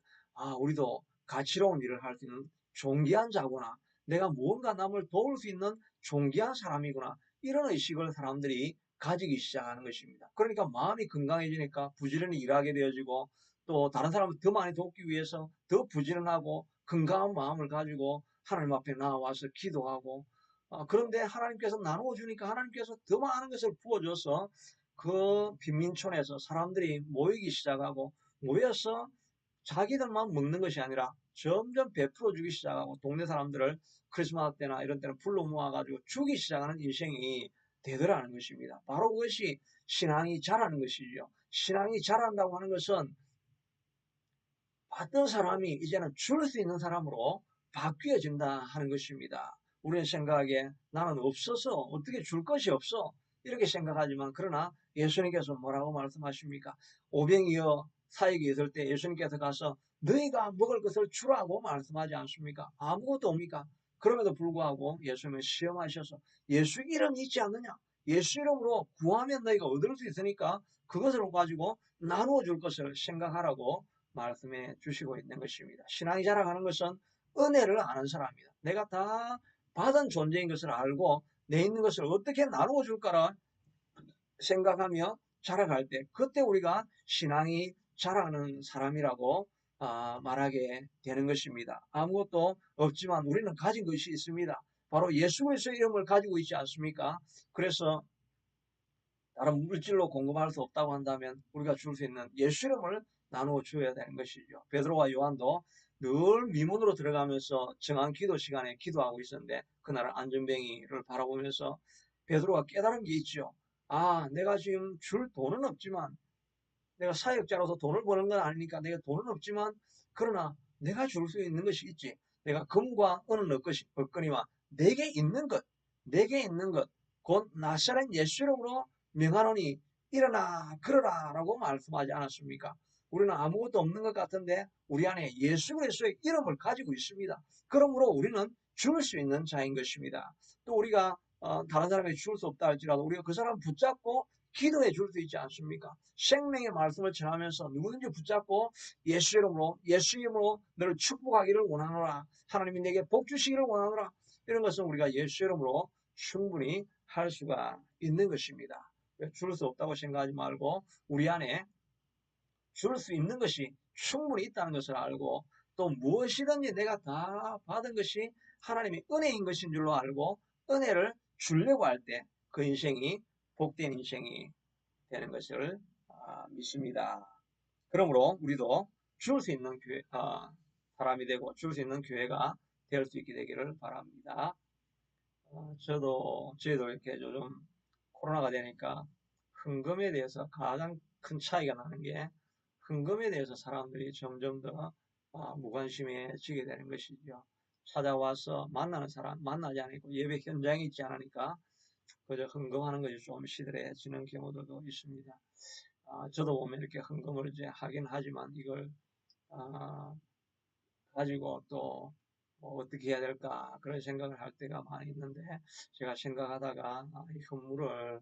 우리도 가치로운 일을 할 수 있는 존귀한 자구나. 내가 무언가 남을 도울 수 있는 존귀한 사람이구나. 이런 의식을 사람들이 가지기 시작하는 것입니다. 그러니까 마음이 건강해지니까 부지런히 일하게 되어지고, 또 다른 사람을 더 많이 돕기 위해서 더 부지런하고 건강한 마음을 가지고 하나님 앞에 나와서 기도하고, 그런데 하나님께서 나누어 주니까 하나님께서 더 많은 것을 부어줘서 그 빈민촌에서 사람들이 모이기 시작하고, 모여서 자기들만 먹는 것이 아니라 점점 베풀어 주기 시작하고, 동네 사람들을 크리스마스 때나 이런 때는 불러 모아가지고 주기 시작하는 인생이 되더라는 것입니다. 바로 그것이 신앙이 자라는 것이죠. 신앙이 자란다고 하는 것은 받던 사람이 이제는 줄 수 있는 사람으로 바뀌어진다 하는 것입니다. 우리는 생각하기에 나는 없어서 어떻게 줄 것이 없어, 이렇게 생각하지만, 그러나 예수님께서 뭐라고 말씀하십니까? 오병이어 사역이 있을 때 예수님께서 가서 너희가 먹을 것을 주라고 말씀하지 않습니까? 아무것도 옵니까? 그럼에도 불구하고 예수님은 시험하셔서 예수 이름이 있지 않느냐? 예수 이름으로 구하면 너희가 얻을 수 있으니까 그것을 가지고 나누어 줄 것을 생각하라고 말씀해 주시고 있는 것입니다. 신앙이 자라가는 것은 은혜를 아는 사람입니다. 내가 다 받은 존재인 것을 알고 내 있는 것을 어떻게 나누어 줄까를 생각하며 자라갈 때 그때 우리가 신앙이 자라는 사람이라고 말하게 되는 것입니다. 아무것도 없지만 우리는 가진 것이 있습니다. 바로 예수 그리스도의 이름을 가지고 있지 않습니까? 그래서 다른 물질로 공급할 수 없다고 한다면 우리가 줄 수 있는 예수 이름을 나누어 주어야 되는 것이죠. 베드로와 요한도 늘 미문으로 들어가면서 정한 기도 시간에 기도하고 있었는데 그날 안전뱅이를 바라보면서 베드로가 깨달은 게 있죠. 내가 지금 줄 돈은 없지만 내가 사역자로서 돈을 버는 건 아니니까 내가 돈은 없지만 그러나 내가 줄 수 있는 것이 있지. 내가 금과 은은 없거니와 내게 있는 것, 곧 나사렛 예수 이름으로 명하노니 일어나 걸어라 라고 말씀하지 않았습니까? 우리는 아무것도 없는 것 같은데 우리 안에 예수 그리스도의 이름을 가지고 있습니다. 그러므로 우리는 줄 수 있는 자인 것입니다. 또 우리가 다른 사람에게 줄 수 없다 할지라도 우리가 그 사람 붙잡고 기도해 줄 수 있지 않습니까? 생명의 말씀을 전하면서 누구든지 붙잡고 예수 이름으로 너를 축복하기를 원하노라. 하나님이 내게 복 주시기를 원하노라. 이런 것은 우리가 예수 이름으로 충분히 할 수가 있는 것입니다. 줄 수 없다고 생각하지 말고 우리 안에 줄 수 있는 것이 충분히 있다는 것을 알고 또 무엇이든지 내가 다 받은 것이 하나님의 은혜인 것인 줄로 알고 은혜를 주려고 할 때 그 인생이 복된 인생이 되는 것을 믿습니다. 그러므로 우리도 줄 수 있는 사람이 되고 줄 수 있는 교회가 될 수 있게 되기를 바랍니다. 저희도 이렇게 요즘 코로나가 되니까 헌금에 대해서 가장 큰 차이가 나는 게 헌금에 대해서 사람들이 점점 더 무관심해지게 되는 것이죠. 찾아와서 만나는 사람 만나지 않고 예배 현장에 있지 않으니까 그저 헌금하는 것이 좀 시들해지는 경우들도 있습니다. 저도 보면 이렇게 헌금을 이제 하긴 하지만 이걸 가지고 또 뭐 어떻게 해야 될까 그런 생각을 할 때가 많이 있는데 제가 생각하다가 이 헌물을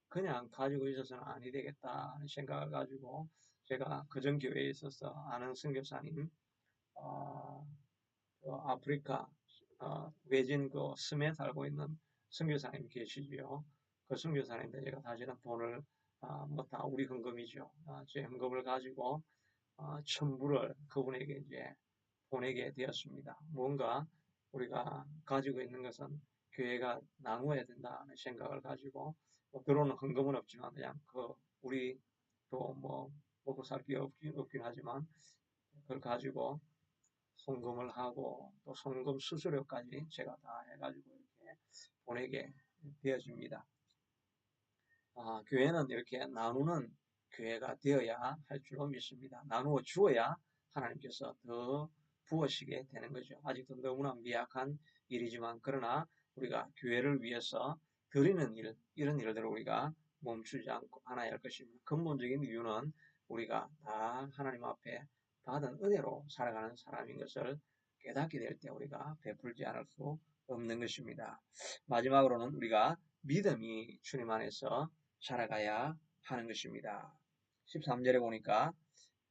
그냥 가지고 있어서는 아니 되겠다 하는 생각을 가지고 제가 그전 교회에 있어서 아는 선교사님 아프리카 외진 그 섬에 살고 있는 선교사님 계시지요. 그 선교사님한테 제가 사실은 돈을 뭐 다 우리 헌금이죠. 제 헌금을 가지고 천부를 그분에게 이제 보내게 되었습니다. 뭔가 우리가 가지고 있는 것은 교회가 나누어야 된다는 생각을 가지고 들어오는 헌금은 없지만 그냥 우리 또 뭐 먹고 살 게 없긴 하지만 그걸 가지고 송금을 하고 또 송금 수수료까지 제가 다 해가지고 이렇게 보내게 되어집니다. 교회는 이렇게 나누는 교회가 되어야 할 줄로 믿습니다. 나누어 주어야 하나님께서 더 부으시게 되는 거죠. 아직도 너무나 미약한 일이지만 그러나 우리가 교회를 위해서 드리는 일, 이런 일들을 우리가 멈추지 않아야 할 것입니다. 근본적인 이유는 우리가 다 하나님 앞에 받은 은혜로 살아가는 사람인 것을 깨닫게 될 때 우리가 베풀지 않을 수 없는 것입니다. 마지막으로는 우리가 믿음이 주님 안에서 자라가야 하는 것입니다. 13절에 보니까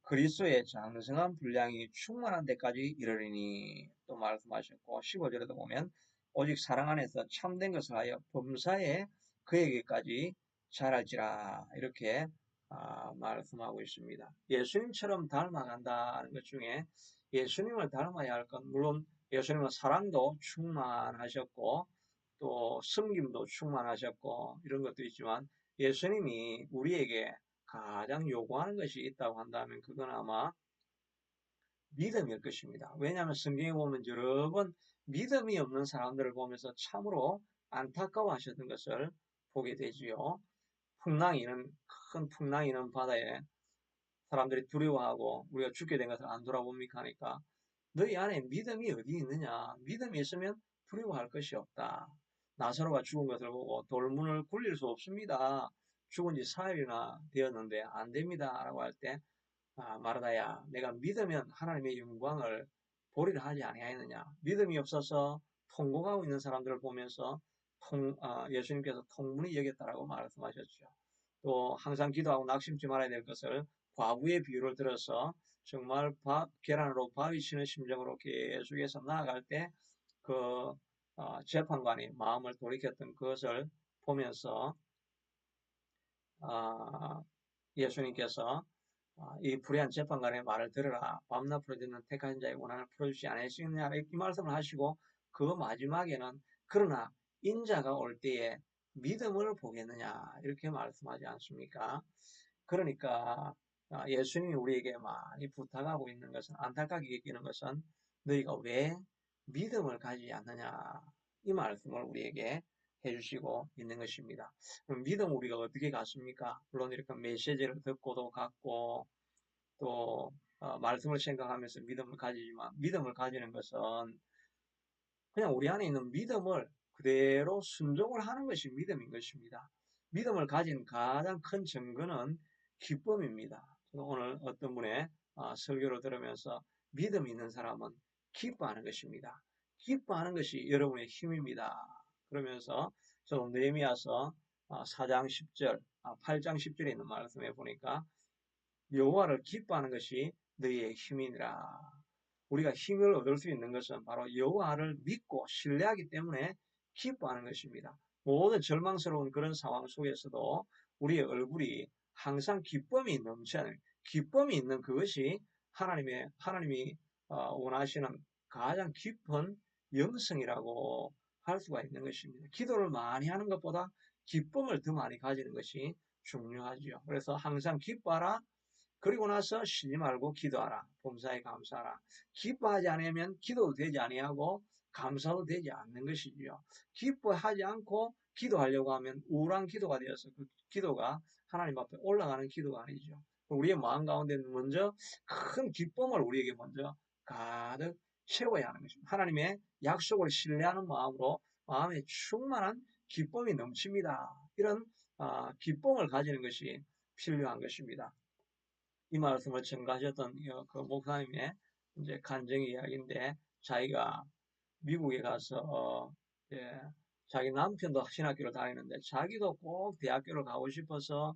그리스도의 장성한 분량이 충만한 데까지 이르리니 또 말씀하셨고 15절에도 보면 오직 사랑 안에서 참된 것을 하여 범사에 그에게까지 자랄지라 이렇게 말씀하고 있습니다. 예수님처럼 닮아간다는 것 중에 예수님을 닮아야 할 건 물론 예수님은 사랑도 충만하셨고 또 섬김도 충만하셨고 이런 것도 있지만 예수님이 우리에게 가장 요구하는 것이 있다고 한다면 그건 아마 믿음일 것입니다. 왜냐하면 성경에 보면 여러 번 믿음이 없는 사람들을 보면서 참으로 안타까워하셨던 것을 보게 되지요. 큰 풍랑이는 바다에 사람들이 두려워하고 우리가 죽게 된 것을 안 돌아봅니까 하니까 너희 안에 믿음이 어디 있느냐? 믿음이 있으면 두려워할 것이 없다. 나사로가 죽은 것을 보고 돌문을 굴릴 수 없습니다. 죽은 지 사흘이나 되었는데 안 됩니다. 라고 할 때 마르다야 내가 믿으면 하나님의 영광을 보리라 하지 아니하였느냐. 믿음이 없어서 통곡하고 있는 사람들을 보면서 예수님께서 통분히 여겼다라고 말씀하셨죠. 또 항상 기도하고 낙심치 말아야 될 것을 과부의 비유를 들어서 정말 계란으로 바위 치는 심정으로 계속해서 나아갈 때 그 재판관이 마음을 돌이켰던 그것을 보면서 예수님께서 이 불의한 재판관의 말을 들으라. 밤낮 풀어주는 택하신 자의 원한을 풀어주지 않으시느냐 이 말씀을 하시고 그 마지막에는 그러나 인자가 올 때에 믿음을 보겠느냐 이렇게 말씀하지 않습니까? 그러니까 예수님이 우리에게 많이 부탁하고 있는 것은 안타깝게 여기는 것은 너희가 왜 믿음을 가지지 않느냐 이 말씀을 우리에게 해주시고 있는 것입니다. 그럼 믿음 우리가 어떻게 갖습니까? 물론 이렇게 메시지를 듣고도 갖고 또 말씀을 생각하면서 믿음을 가지지만 믿음을 가지는 것은 그냥 우리 안에 있는 믿음을 그대로 순종을 하는 것이 믿음인 것입니다. 믿음을 가진 가장 큰 증거는 기쁨입니다. 저는 오늘 어떤 분의 설교를 들으면서 믿음 있는 사람은 기뻐하는 것입니다. 기뻐하는 것이 여러분의 힘입니다. 그러면서 저는 느헤미야서 4장 10절, 8장 10절에 있는 말씀에 보니까 여호와를 기뻐하는 것이 너희의 힘이니라. 우리가 힘을 얻을 수 있는 것은 바로 여호와를 믿고 신뢰하기 때문에 기뻐하는 것입니다. 모든 절망스러운 그런 상황 속에서도 우리의 얼굴이 항상 기쁨이 넘치는 기쁨이 있는 그것이 하나님이 원하시는 가장 깊은 영성이라고 할 수가 있는 것입니다. 기도를 많이 하는 것보다 기쁨을 더 많이 가지는 것이 중요하죠. 그래서 항상 기뻐하라. 그리고 나서 쉬지 말고 기도하라. 범사에 감사하라. 기뻐하지 않으면 기도도 되지 아니하고 감사도 되지 않는 것이지요. 기뻐하지 않고 기도하려고 하면 우울한 기도가 되어서 그 기도가 하나님 앞에 올라가는 기도가 아니죠. 우리의 마음 가운데는 먼저 큰 기쁨을 우리에게 먼저 가득 채워야 하는 것입니다. 하나님의 약속을 신뢰하는 마음으로 마음에 충만한 기쁨이 넘칩니다. 이런 기쁨을 가지는 것이 필요한 것입니다. 이 말씀을 전가하셨던 그 목사님의 이제 간증 이야기인데 자기가 미국에 가서 자기 남편도 신학교를 다니는데 자기도 꼭 대학교를 가고 싶어서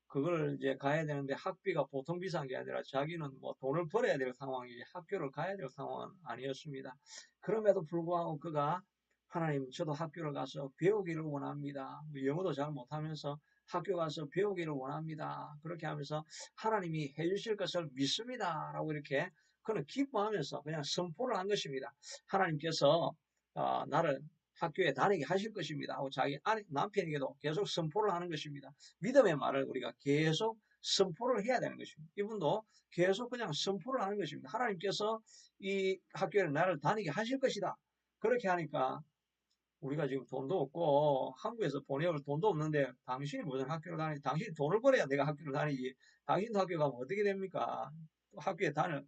그걸 이제 가야 되는데 학비가 보통 비싼 게 아니라 자기는 뭐 돈을 벌어야 될 상황이지 학교를 가야 될 상황은 아니었습니다. 그럼에도 불구하고 그가 하나님 저도 학교를 가서 배우기를 원합니다. 영어도 잘 못하면서 학교 가서 배우기를 원합니다. 그렇게 하면서 하나님이 해주실 것을 믿습니다. 라고 이렇게 그는 기뻐하면서 그냥 선포를 한 것입니다. 하나님께서 나를 학교에 다니게 하실 것입니다. 하고 자기 남편에게도 계속 선포를 하는 것입니다. 믿음의 말을 우리가 계속 선포를 해야 되는 것입니다. 이분도 계속 그냥 선포를 하는 것입니다. 하나님께서 이 학교에 나를 다니게 하실 것이다. 그렇게 하니까 우리가 지금 돈도 없고 한국에서 보내올 돈도 없는데 당신이 무슨 학교를 다니지? 당신이 돈을 벌어야 내가 학교를 다니지. 당신도 학교 가면 어떻게 됩니까? 학교에 다닐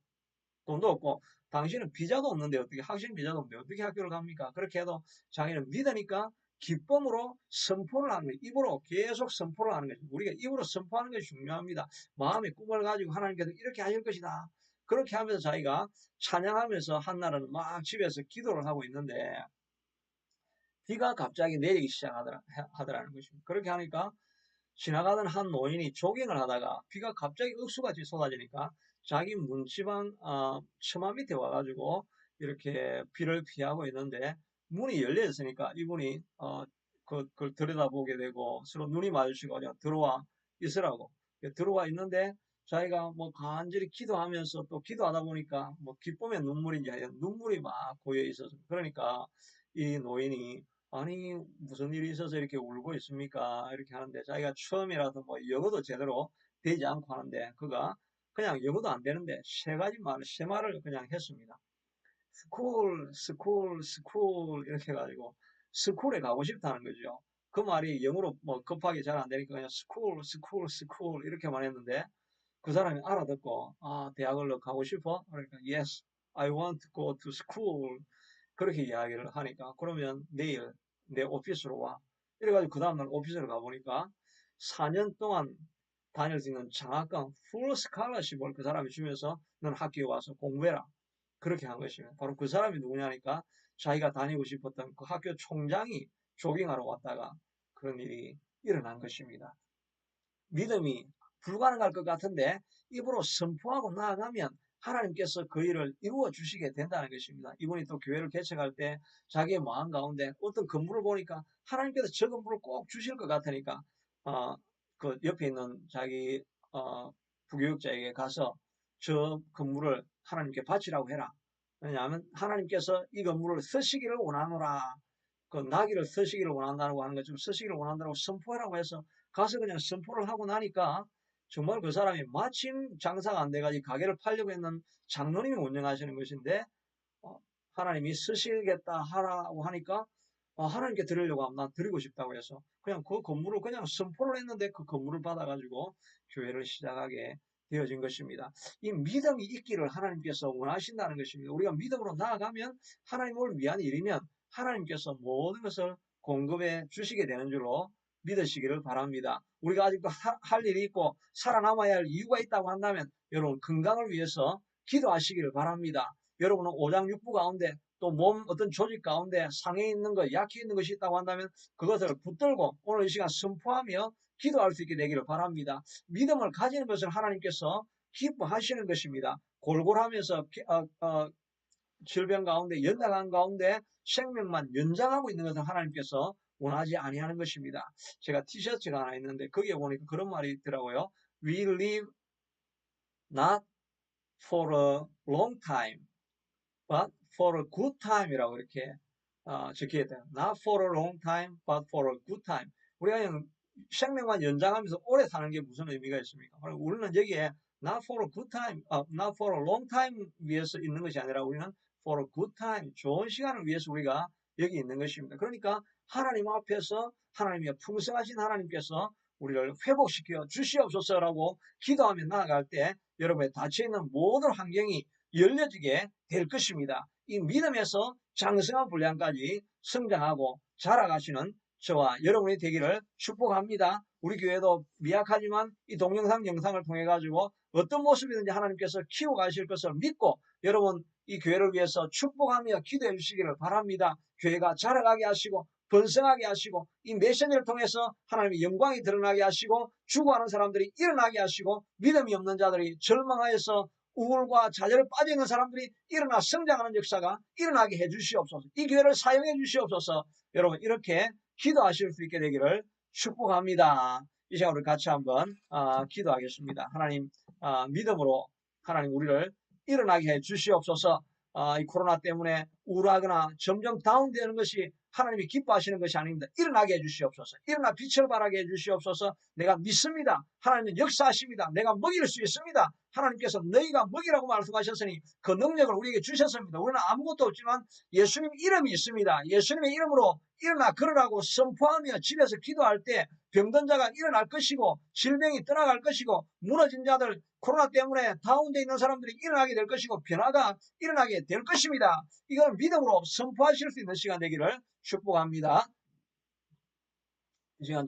돈도 없고 당신은 비자도 없는데 어떻게 학생 비자도 없는데 어떻게 학교를 갑니까? 그렇게 해도 자기는 믿으니까 기쁨으로 선포를 하는 거예요. 입으로 계속 선포를 하는 거죠. 우리가 입으로 선포하는 것이 중요합니다. 마음의 꿈을 가지고 하나님께서 이렇게 하실 것이다. 그렇게 하면서 자기가 찬양하면서 한날은 막 집에서 기도를 하고 있는데 비가 갑자기 내리기 시작하더라는 것입니다. 그렇게 하니까 지나가던 한 노인이 조깅을 하다가 비가 갑자기 억수같이 쏟아지니까 자기 문지방 처마 밑에 와가지고 이렇게 비를 피하고 있는데 문이 열려 있으니까 이분이 그걸 들여다보게 되고 서로 눈이 마주치고 그냥 들어와 있으라고 들어와 있는데 자기가 뭐 간절히 기도하면서 또 기도하다 보니까 뭐 기쁨의 눈물인지 눈물이 막 고여 있어서 그러니까 이 노인이 아니 무슨 일이 있어서 이렇게 울고 있습니까? 이렇게 하는데 자기가 처음이라도 뭐 영어도 제대로 되지 않고 하는데 그가 그냥 영어도 안 되는데 세 말을 그냥 했습니다. 스쿨 이렇게 해가지고 스쿨에 가고 싶다는 거죠. 그 말이 영어로 뭐 급하게 잘 안 되니까 그냥 스쿨 이렇게만 했는데 그 사람이 알아듣고 대학을 가고 싶어? 그러니까 yes, I want to go to school. 그렇게 이야기를 하니까 그러면 내일 내 오피스로 와. 이래가지고 그 다음날 오피스를 가보니까 4년 동안 다닐 수 있는 장학금 풀 스칼러십을 그 사람이 주면서 넌 학교에 와서 공부해라. 그렇게 한 것입니다. 바로 그 사람이 누구냐니까 자기가 다니고 싶었던 그 학교 총장이 조깅하러 왔다가 그런 일이 일어난 것입니다. 믿음이 불가능할 것 같은데 입으로 선포하고 나아가면 하나님께서 그 일을 이루어 주시게 된다는 것입니다. 이분이 또 교회를 개척할 때 자기의 마음 가운데 어떤 건물을 보니까 하나님께서 저 건물을 꼭 주실 것 같으니까 그 옆에 있는 자기 부교육자에게 가서 저 건물을 하나님께 바치라고 해라. 왜냐하면 하나님께서 이 건물을 쓰시기를 원하노라. 그 나기를 쓰시기를 원한다고 하는 것처럼 쓰시기를 원한다고 선포하라고 해서 가서 그냥 선포를 하고 나니까 정말 그 사람이 마침 장사가 안 돼가지고 가게를 팔려고 했는 장로님이 운영하시는 것인데 하나님이 쓰시겠다 하라고 하니까 하나님께 드리려고 하면 난 드리고 싶다고 해서 그냥 그 건물을 그냥 선포를 했는데 그 건물을 받아가지고 교회를 시작하게 되어진 것입니다. 이 믿음이 있기를 하나님께서 원하신다는 것입니다. 우리가 믿음으로 나아가면 하나님을 위한 일이면 하나님께서 모든 것을 공급해 주시게 되는 줄로 믿으시기를 바랍니다. 우리가 아직도 할 일이 있고 살아남아야 할 이유가 있다고 한다면 여러분 건강을 위해서 기도하시기를 바랍니다. 여러분은 오장육부 가운데 또 몸 어떤 조직 가운데 상해 있는 것, 약해 있는 것이 있다고 한다면 그것을 붙들고 오늘 이 시간 선포하며 기도할 수 있게 되기를 바랍니다. 믿음을 가지는 것을 하나님께서 기뻐하시는 것입니다. 골골하면서 질병 가운데 연약한 가운데 생명만 연장하고 있는 것을 하나님께서 원하지 아니하는 것입니다. 제가 티셔츠가 하나 있는데 거기에 보니까 그런 말이 있더라고요. We live not for a long time, but for a good time이라고 이렇게 적혀 있대요. Not for a long time, but for a good time. 우리가 그냥 생명만 연장하면서 오래 사는 게 무슨 의미가 있습니까? 우리는 여기에 not for a good time, not for a long time 위해서 있는 것이 아니라 우리는 for a good time, 좋은 시간을 위해서 우리가 여기 있는 것입니다. 그러니까 하나님 앞에서 하나님의 풍성하신 하나님께서 우리를 회복시켜 주시옵소서라고 기도하며 나아갈 때 여러분의 닫혀있는 모든 환경이 열려지게 될 것입니다. 이 믿음에서 장성한 분량까지 성장하고 자라가시는 저와 여러분이 되기를 축복합니다. 우리 교회도 미약하지만 이 동영상 영상을 통해 가지고 어떤 모습이든지 하나님께서 키워가실 것을 믿고 여러분 이 교회를 위해서 축복하며 기도해 주시기를 바랍니다. 교회가 자라가게 하시고 번성하게 하시고 이 메시지를 통해서 하나님의 영광이 드러나게 하시고 죽어가는 사람들이 일어나게 하시고 믿음이 없는 자들이 절망하여서 우울과 좌절에 빠져있는 사람들이 일어나 성장하는 역사가 일어나게 해 주시옵소서. 이 교회를 사용해 주시옵소서. 여러분 이렇게 기도하실 수 있게 되기를 축복합니다. 이 시간 우리 같이 한번 기도하겠습니다. 하나님 믿음으로 하나님 우리를 일어나게 해 주시옵소서. 이 코로나 때문에 우울하거나 점점 다운되는 것이 하나님이 기뻐하시는 것이 아닙니다. 일어나게 해주시옵소서. 일어나 빛을 발하게 해주시옵소서. 내가 믿습니다. 하나님은 역사하십니다. 내가 먹일 수 있습니다. 하나님께서 너희가 먹이라고 말씀하셨으니 그 능력을 우리에게 주셨습니다. 우리는 아무것도 없지만 예수님 이름이 있습니다. 예수님의 이름으로 일어나 걸으라고 선포하며 집에서 기도할 때 병든 자가 일어날 것이고 질병이 떠나갈 것이고 무너진 자들 코로나 때문에 다운되어 있는 사람들이 일어나게 될 것이고 변화가 일어나게 될 것입니다. 이걸 믿음으로 선포하실 수 있는 시간 되기를 축복합니다. 이 시간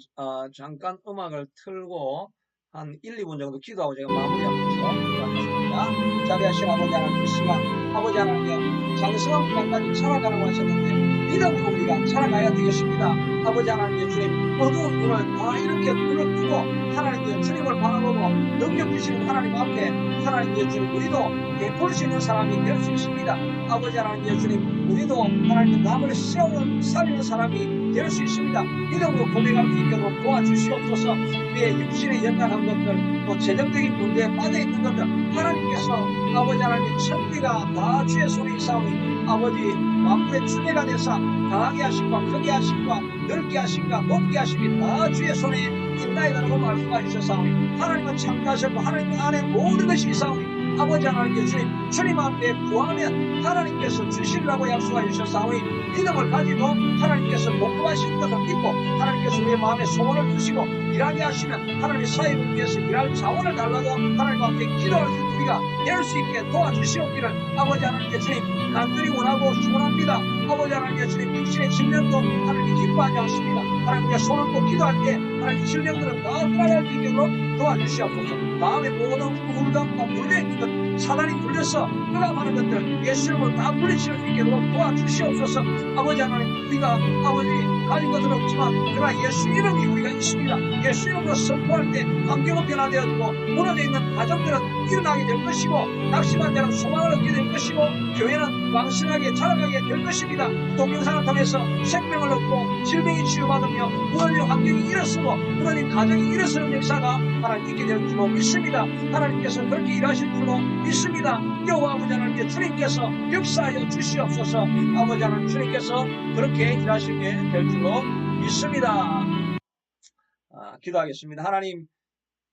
잠깐 음악을 틀고 한 1, 2분 정도 기도하고 제가 마무리하면서 기도하겠습니다. 자비하신 아버지 하나님 이 시간 아버지 하나님 장성한 분량까지 살아가라고 하셨는데 믿음으로 우리가 살아가야 되겠습니다. 아버지 하나님 주님 어두운 눈을 다 이렇게 눈을 뜨고 하나님 주님을 바라보고 능력 주시는 하나님 앞에 하나님 주님 우리도 베풀 수 있는 사람이 될 수 있습니다. 아버지 하나님 주님 우리도 하나님 남을 세우는 살리는 사람이 될 수 있습니다. 믿음으로 고백할 수 있도록 도와주시옵소서. 우리의 육신에 연약한 것들 또 재정적인 문제에 빠져있는 것들 하나님께서 아버지 하나님 천비가 다 주의 손에 있사오니 아버지 만물의 주제가 되사 강하게 하심과 크게 하심과 넓게 하심과 높게 하심이 다 주의 손에 있나이다라고 말씀하셨사오니 하나님은 참가하셨고 하나님 안에 모든 것이 있사오니 아버지 하나님께 주님 앞에 구하면 하나님께서 주시리라고 약속하셨사오니 믿음을 가지고 하나님께서 공급하시는 것을 믿고 하나님께서 우리의 마음에 소원을 주시고 일하게 하시면 하나님의 사역을 위해서 일할 자원을 달라도 하나님 앞에 기도할 수 있는 우리가 될 수 있게 도와주시옵기를 아버지 하나님께 주님 간절히 원하고 소원합니다. 아버지 하나님께 주님 육신의 질병도 하나님이 기뻐하지 않습니다. 하나님께 손을 꼭 기도할 때 하나님 질병들은 다 떠나갈 수 있도록 도와주시옵소서. 마음의 모든 우울감과 물려 있는 것 사단이 불려서 끄감하는 것들 예수 이름으로 다 물리칠 수 있게 도와주시옵소서. 아버지 하나님, 우리가 아버지 가진 것은 없지만 그러나 예수 이름이 우리가 있습니다. 예수 이름으로 선포할 때 환경은 변화되어지고 무너져 있는 가정들은 일어나게 될 것이고 낙심한 자는 소망을 얻게 될 것이고 교회는 왕성하게 자라가게 될 것입니다. 동영상을 통해서 생명을 얻고 질병이 치유받으며 무너진 환경이 일어서고 무너진 가정이 일어서는 역사가 하나님 있게 될 줄로 믿습니다. 하나님께서 그렇게 일하실 줄로 믿습니다. 여호와 아버지 하나님께 주님께서 역사하여 주시옵소서. 아버지 하나님, 주님께서 그렇게 일하시게 될 줄로 믿습니다. 기도하겠습니다. 하나님,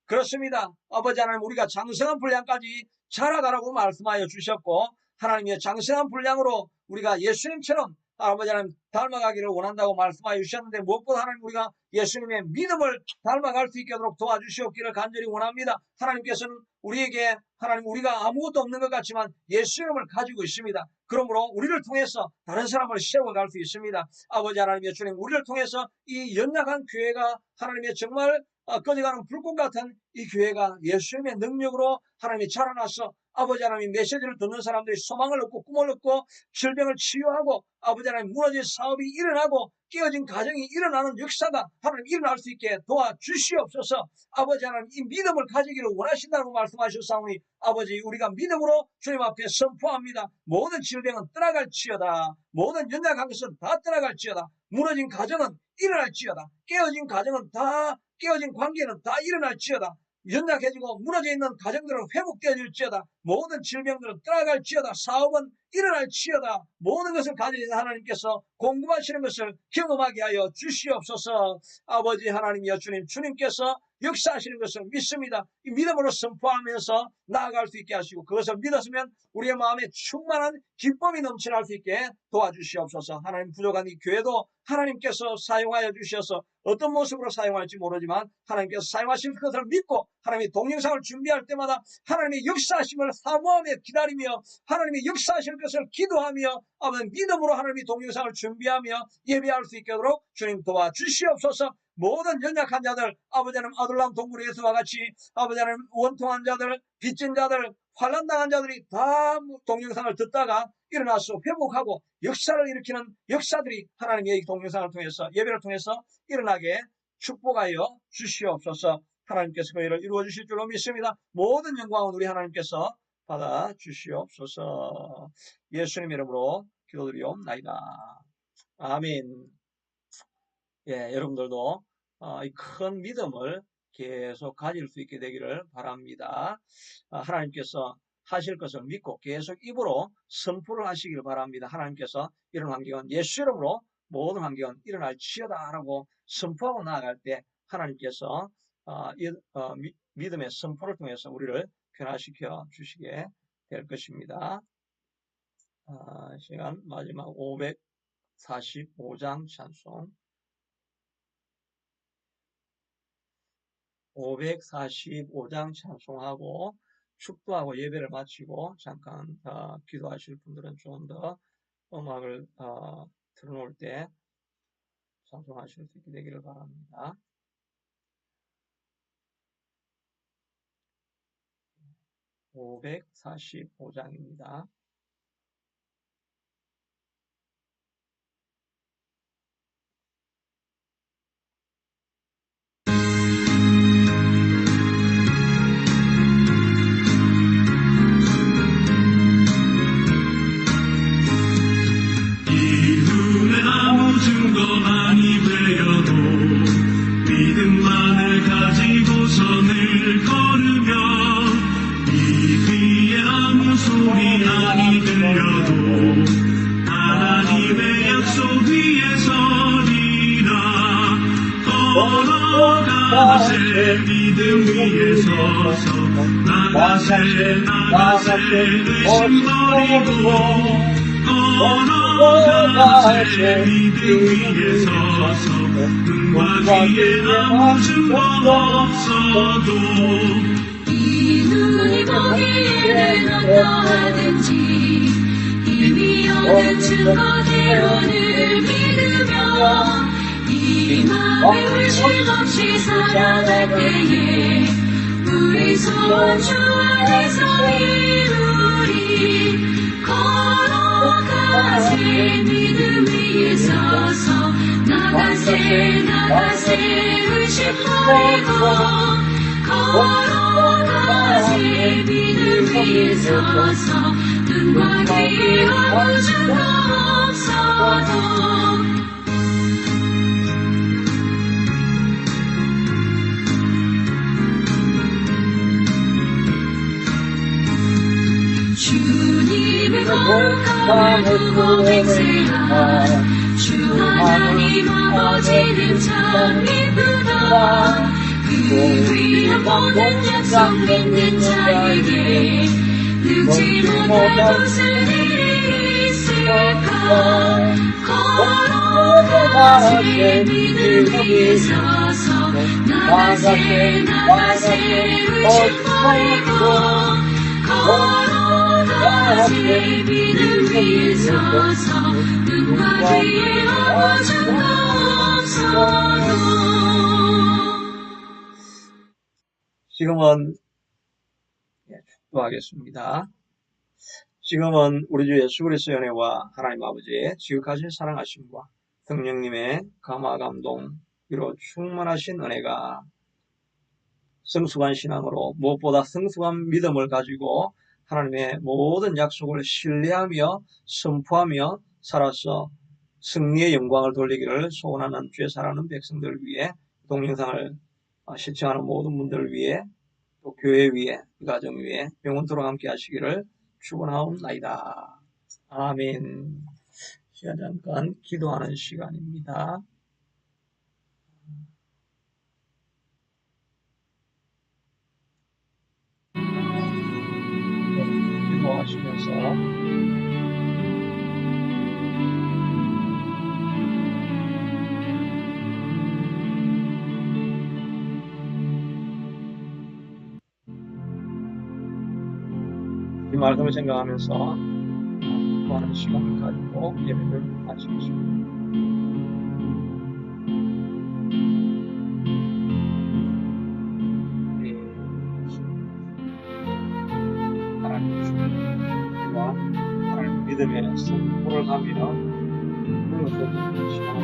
그렇습니다. 아버지 하나님, 우리가 장성한 분량까지 자라가라고 말씀하여 주셨고 하나님의 장성한 분량으로 우리가 예수님처럼 아버지 하나님 닮아가기를 원한다고 말씀하여 주셨는데 무엇보다 하나님, 우리가 예수님의 믿음을 닮아갈 수 있게 하도록 도와주시옵기를 간절히 원합니다. 하나님께서는 우리에게 하나님, 우리가 아무것도 없는 것 같지만 예수 이름을 가지고 있습니다. 그러므로 우리를 통해서 다른 사람을 세워갈 수 있습니다. 아버지 하나님의 주님, 우리를 통해서 이 연약한 교회가 하나님의 정말 꺼져가는 불꽃 같은 이 교회가 예수님의 능력으로 하나님이 자라나서 아버지 하나님 메시지를 듣는 사람들이 소망을 얻고 꿈을 얻고 질병을 치유하고 아버지 하나님 무너진 사업이 일어나고 깨어진 가정이 일어나는 역사가 하나님 일어날 수 있게 도와주시옵소서. 아버지 하나님, 이 믿음을 가지기를 원하신다고 말씀하셨사오니 아버지, 우리가 믿음으로 주님 앞에 선포합니다. 모든 질병은 떠나갈지어다. 모든 연약한 것은 다 떠나갈지어다. 무너진 가정은 일어날지어다. 깨어진 가정은 다, 깨어진 관계는 다 일어날지어다. 연약해지고 무너져 있는 가정들은 회복되어질지어다. 모든 질병들은 떠나갈지어다. 사업은 일어날지어다. 모든 것을 가지신 하나님께서 공급하시는 것을 경험하게 하여 주시옵소서. 아버지 하나님이여 주님, 주님께서 역사하시는 것을 믿습니다. 이 믿음으로 선포하면서 나아갈 수 있게 하시고 그것을 믿었으면 우리의 마음에 충만한 기쁨이 넘쳐날 수 있게 도와주시옵소서. 하나님, 부족한 이 교회도 하나님께서 사용하여 주셔서 어떤 모습으로 사용할지 모르지만 하나님께서 사용하실 것을 믿고 하나님의 동영상을 준비할 때마다 하나님의 역사하심을 사모하며 기다리며 하나님의 역사하실 것을 기도하며 아버지 믿음으로 하나님의 동영상을 준비하며 예배할 수 있게 하도록 주님 도와주시옵소서. 모든 연약한 자들, 아버지 하나님 아둘람 동굴의 예수와 같이 아버지 하나님 원통한 자들, 빚진 자들, 환난당한 자들이 다 동영상을 듣다가 일어나서 회복하고 역사를 일으키는 역사들이 하나님의 동영상을 통해서 예배를 통해서 일어나게 축복하여 주시옵소서. 하나님께서 그 일을 이루어 주실 줄로 믿습니다. 모든 영광은 우리 하나님께서 받아 주시옵소서. 예수님 이름으로 기도드리옵나이다. 아멘. 예, 여러분들도 이 큰 믿음을 계속 가질 수 있게 되기를 바랍니다. 하나님께서 하실 것을 믿고 계속 입으로 선포를 하시기를 바랍니다. 하나님께서 이런 환경은 예수 이름으로 모든 환경은 일어날지어다 라고 선포하고 나아갈 때 하나님께서 믿음의 선포를 통해서 우리를 변화시켜 주시게 될 것입니다. 시간 마지막 545장 찬송 545장 찬송하고 축도하고 예배를 마치고 잠깐 기도하실 분들은 좀 더 음악을 틀어놓을 때 찬송하실 수 있게 되기를 바랍니다. 545장입니다. 증거만이 되어도 믿음만을 가지고서 늘 걸으며 이 귀에 아무 소리 아니 들려도 하나님의 약속 위에 서리라. 걸어가세 믿음 위에 서서 나가세 의심 버리고 걸어가세 믿음 위에 서서 눈과 귀에 아무 증거 없어도 이 눈이 보기에는 어떠하든지 힘이 없는 증거대로를 믿으며 이 마음에 의심 없이 살아갈 때에 우리 소원 주 안에서 이루 걸어가세 믿음 위에 서서 눈과 귀에 어두가 없어도 주님을 고백하고 맹세하 주 하나님 아버지는 참 이쁘다 그 위에 모든 약속 믿는 자에게 늙지 못할 것은 일이 있을까 걸어가세 믿음 위에 서서 나가세 나가세 의심하고 걸어가세 믿음 위에 서서 눈과 귀에 어두가 없어도 지금은 축도하겠습니다. 지금은 우리 주 예수 그리스도의 은혜와 하나님 아버지의 지극하신 사랑하심과 성령님의 감화 감동 위로 충만하신 은혜가 성숙한 신앙으로 무엇보다 성숙한 믿음을 가지고 하나님의 모든 약속을 신뢰하며 선포하며 살아서 승리의 영광을 돌리기를 소원하는 죄 사랑하는 백성들을 위해 동영상을 시청하는 모든 분들을 위해 또 교회 위에 가정 위에 영원토록 함께 하시기를 축원하옵나이다. 아멘. 시간 잠깐 기도하는 시간입니다. 기도하시면서 이 말씀을 생각하면서 기도하는 시간을 가지고 예배를 마치겠습니다. 하나님 주님과 하나님 믿음의 선포를 하며 그것을 시간